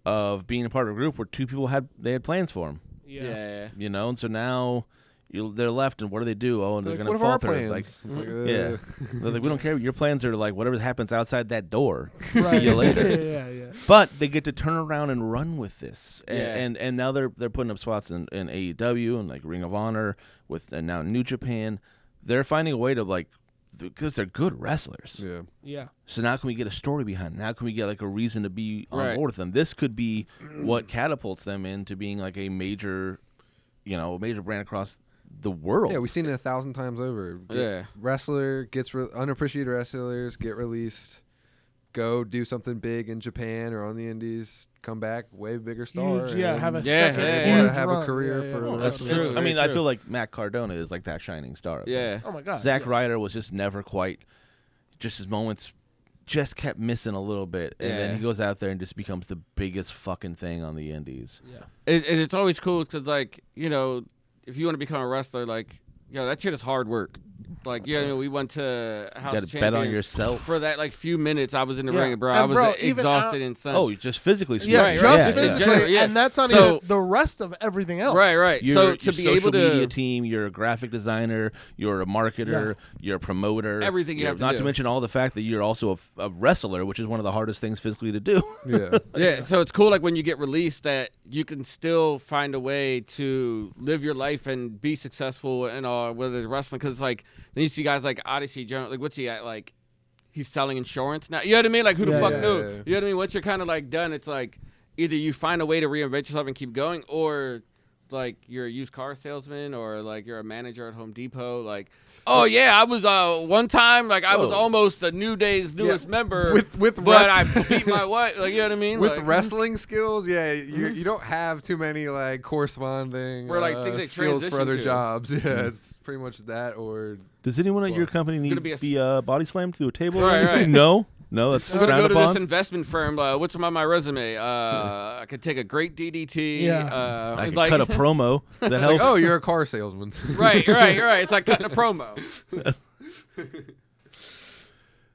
of being a part of a group where two people had plans for them. Yeah. You know, and so now they're left, and what do they do? Oh, and they're Like, gonna what are our falter. plans? Like, It's like, yeah, they're like, we don't care. Your plans are like whatever happens outside that door. Right. See you later. Yeah. But they get to turn around and run with this, Yeah. and now they're putting up spots in AEW and like Ring of Honor and now New Japan. They're finding a way to like, because they're good wrestlers. Yeah. Yeah. So now can we get a story behind? Now can we get like a reason to be on Right. board with them? This could be what catapults them into being like a major brand across the world. Yeah, we've seen it 1,000 times over. Yeah. Wrestler gets unappreciated wrestlers get released, go do something big in Japan or on the indies, come back way bigger star. Huge, yeah, and have a Yeah, second yeah, huge yeah. have run. a career Yeah, for yeah. the That's rest of his true. life. I mean, Very I true. feel like Matt Cardona is like that shining star. of it. Yeah. Oh my god. Zack yeah. Ryder was just never quite, just his moments just kept missing a little bit. And then Yeah. he goes out there and just becomes the biggest fucking thing on the indies. Yeah. It's always cool because, like, you know, if you want to become a wrestler, like, yo, that shit is hard work. Like, you know, we went to House You of got to bet on Champions. yourself. For that, like, few minutes I was in the Yeah. ring, bro. And I was bro, even exhausted and son. Oh, just physically speaking. Yeah, Right, just right. Yeah, physically, yeah. General, yeah. and that's not So- even the rest of everything else. Right. You're So your to be social able to media team, you're a graphic designer, you're a marketer, you're a promoter. Everything you have to Not do. to mention all the fact that you're also a wrestler, which is one of the hardest things physically to do. Yeah. Yeah, so it's cool, like, when you get released that you can still find a way to live your life and be successful and all, whether it's wrestling, because, like, then you see guys like Odyssey Jones, like, what's he at, like, he's selling insurance now. You know what I mean? Like, who the Yeah, fuck yeah, knew? yeah. You know what I mean? Once you're kind of, like, done, it's like either you find a way to reinvent yourself and keep going, or, like, you're a used car salesman, or, like, you're a manager at Home Depot, like, oh, yeah, I was, one time, like, I was Whoa. almost the New Day's newest member, With but I wrestling- beat my wife, like, you know what I mean? With Like, wrestling skills, yeah, you don't have too many like corresponding Or, like, things they skills for transition other to. jobs. Yeah, it's pretty much that or Does anyone at your Well, company need gonna to be be, a body slammed through a table or Right, anything? right. No, that's I'm gonna frowned go to upon. this investment firm. What's on my resume? I could take a great DDT. Yeah. I can like, cut a promo. That it's helps. like, oh, you're a car salesman. right. It's like cutting a promo.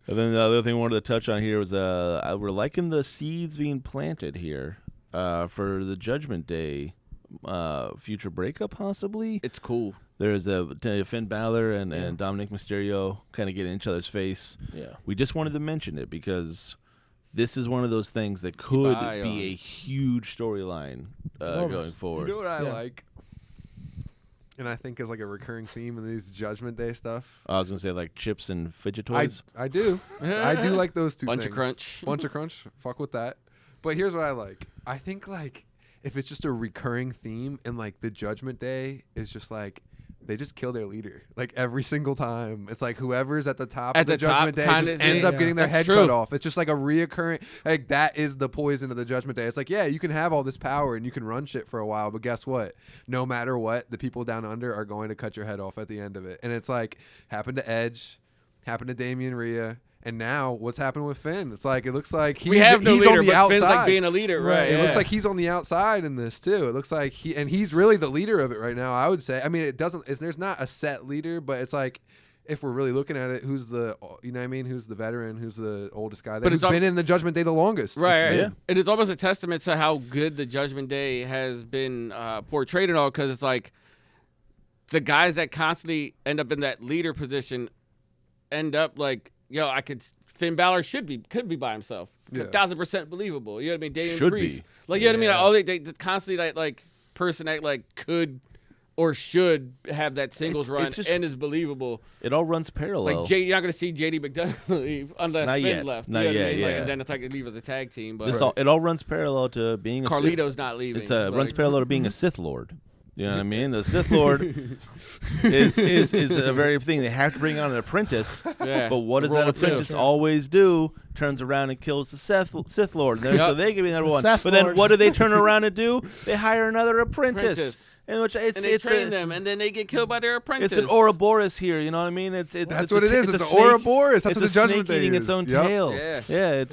And then the other thing I wanted to touch on here was we're liking the seeds being planted here for the Judgment Day future breakup, possibly. It's cool. There's Finn Balor and Dominic Mysterio kind of get in each other's face. Yeah. We just wanted to mention it because this is one of those things that could eye be on. a huge storyline Enormous. going forward. You know what I Yeah. like? And I think is like a recurring theme in these Judgment Day stuff. I was gonna say like chips and fidget I toys. do. I do like those two Bunch of things. crunch. Bunch of crunch. Fuck with that. But here's what I like. I think like if it's just a recurring theme and like the Judgment Day is just like they just kill their leader like every single time. It's like whoever's at the top At of the the top Judgment Day kinda just ends thing. up getting their That's head cut true. off. It's just like a reoccurring like that is the poison of the Judgment Day. It's like, yeah, you can have all this power and you can run shit for a while, but guess what? No matter what, the people down under are going to cut your head off at the end of it. And it's like happened to Edge, happened to Damian Rhea. And now, what's happened with Finn? It's like it looks like We have no he's leader, on the but outside. Finn's like being a leader, right? It looks yeah. like he's on the outside in this too. It looks like he's really the leader of it right now. I would say. I mean, it doesn't. There's not a set leader, but it's like if we're really looking at it, who's the you know what I mean? Who's the veteran? Who's the oldest guy? But Who's it's been in the Judgment Day the longest? Right, It's right. Finn. It is almost a testament to how good the Judgment Day has been portrayed and all, because it's like the guys that constantly end up in that leader position end up like, yo, Finn Balor could be by himself. Yeah. 1,000% believable. You know what I mean? Damian Should Priest. be. Like, you know what I mean? Yeah. Like, all they constantly like person that like could or should have that singles It's run just- and is believable. It all runs parallel. Like you're not gonna see JD McDonough leave unless Not Finn yet. left. Not you know what I yet, mean? Like, yeah. and then it's like they leave as a tag team. But it all runs parallel to being a Sith. Carlito's not leaving. It's runs Like, parallel to being a Sith Lord. You know what I mean? The Sith Lord is a very thing. They have to bring on an apprentice. Yeah. But what does that Roll two. apprentice always do? Turns around and kills the Sith Lord. So they give me another one. Sith But then Lord. what do they turn around and do? They hire another apprentice. And which And they train them, and then they get killed by their apprentice. It's an Ouroboros here. You know what I mean? That's what it is. It's an Ouroboros. That's it's what the a snake Judgment Day eating is. its own Yep. tail. Yeah.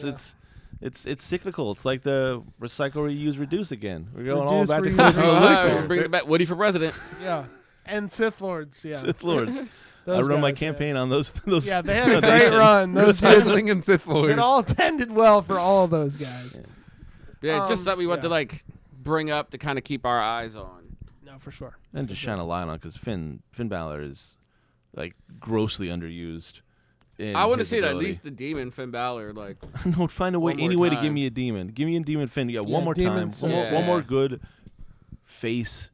It's cyclical. It's like the recycle, reuse, reduce again. We're going Reduce, all back to reuse, Christmas. recycle. Bring it back. Woody for president. Yeah. And Sith Lords. Yeah. Sith Lords. I Those run my guys, campaign on those. Yeah, they had a great donations. run. Those dudes, Recycling and Sith Lords. it all tended well for all of those guys. Yeah, it's just something we want to yeah. like bring up to kind of keep our eyes on. No, for sure. And just shine a light on because Finn Balor is like grossly underused. I want to his see at ability. least the demon Finn Balor. Like, No, find a way, One more any way to give time. me a demon. Give me a demon Finn. You got one Yeah, more demon time. Finn. One more Yeah. good face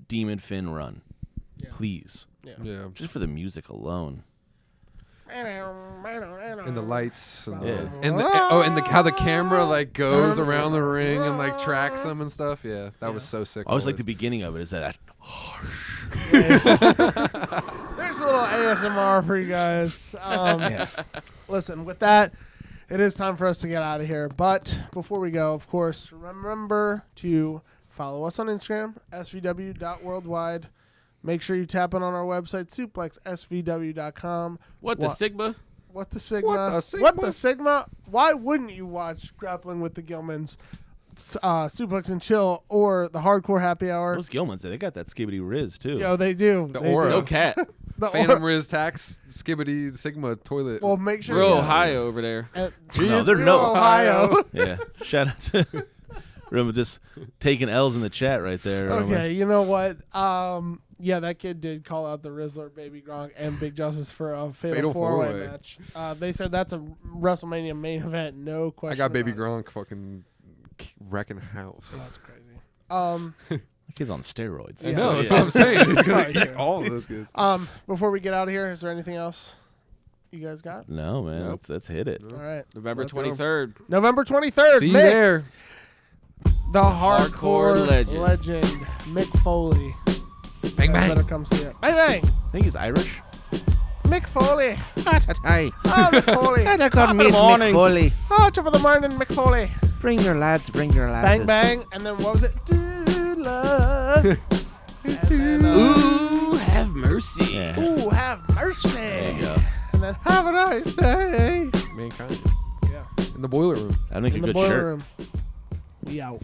demon Finn run, Yeah. please. Yeah. Just for the music alone. And the lights. And, Yeah. and how the camera like goes around the ring and like tracks them and stuff. Yeah, that was so sick. I always like the always. beginning of it. Is that There's a little ASMR for you guys. Listen, with that, it is time for us to get out of here. But before we go, of course, remember to follow us on Instagram, svw.worldwide. Make sure you tap in on our website, suplexsvw.com. what the Sigma? What the Sigma? What the Sigma? What the Sigma? Why wouldn't you watch Grappling with the Gilmans, Suplex and Chill, or the Hardcore Happy Hour? those Gilmans? They got that skibbity Riz too. Yo, they do. The They aura. do. No cat. The Phantom aura. Riz Tax Skibbity Sigma toilet. Well, make sure. Real yeah. high over there. No, they're Real no. Ohio. Yeah. Shout out to remember just taking L's in the chat right there. Remember? Okay, you know what? Yeah, that kid did call out the Rizzler, Baby Gronk, and Big Justice for a fatal four-way four-way. match. They said that's a WrestleMania main event, no question. I got Baby about it. Gronk fucking wrecking house. That's crazy. The kid's on steroids. Yeah. No, So, that's yeah. what I'm saying. He's gonna Right, eat yeah. all of those kids. Before we get out of here, is there anything else you guys got? No, man. Nope. Let's hit it. All right. November Let's go. 23rd. November 23rd. See you Mick, there. the hardcore Hardcore legend, Mick Foley. Bang Guys bang. better come see it. Bang bang. I think he's Irish. Mick Foley. Hi. Oh, Mick Foley. Top of the morning. Foley. Oh, top of the morning, Mick Foley. Bring your lads, bring your Bang bang. And then what was it? Do love. And then, Ooh, have mercy. Yeah. Ooh, have mercy. There you go. And then have a nice day. Mankind. Yeah. In the boiler room. That'd make In a the good boiler shirt. room. We out.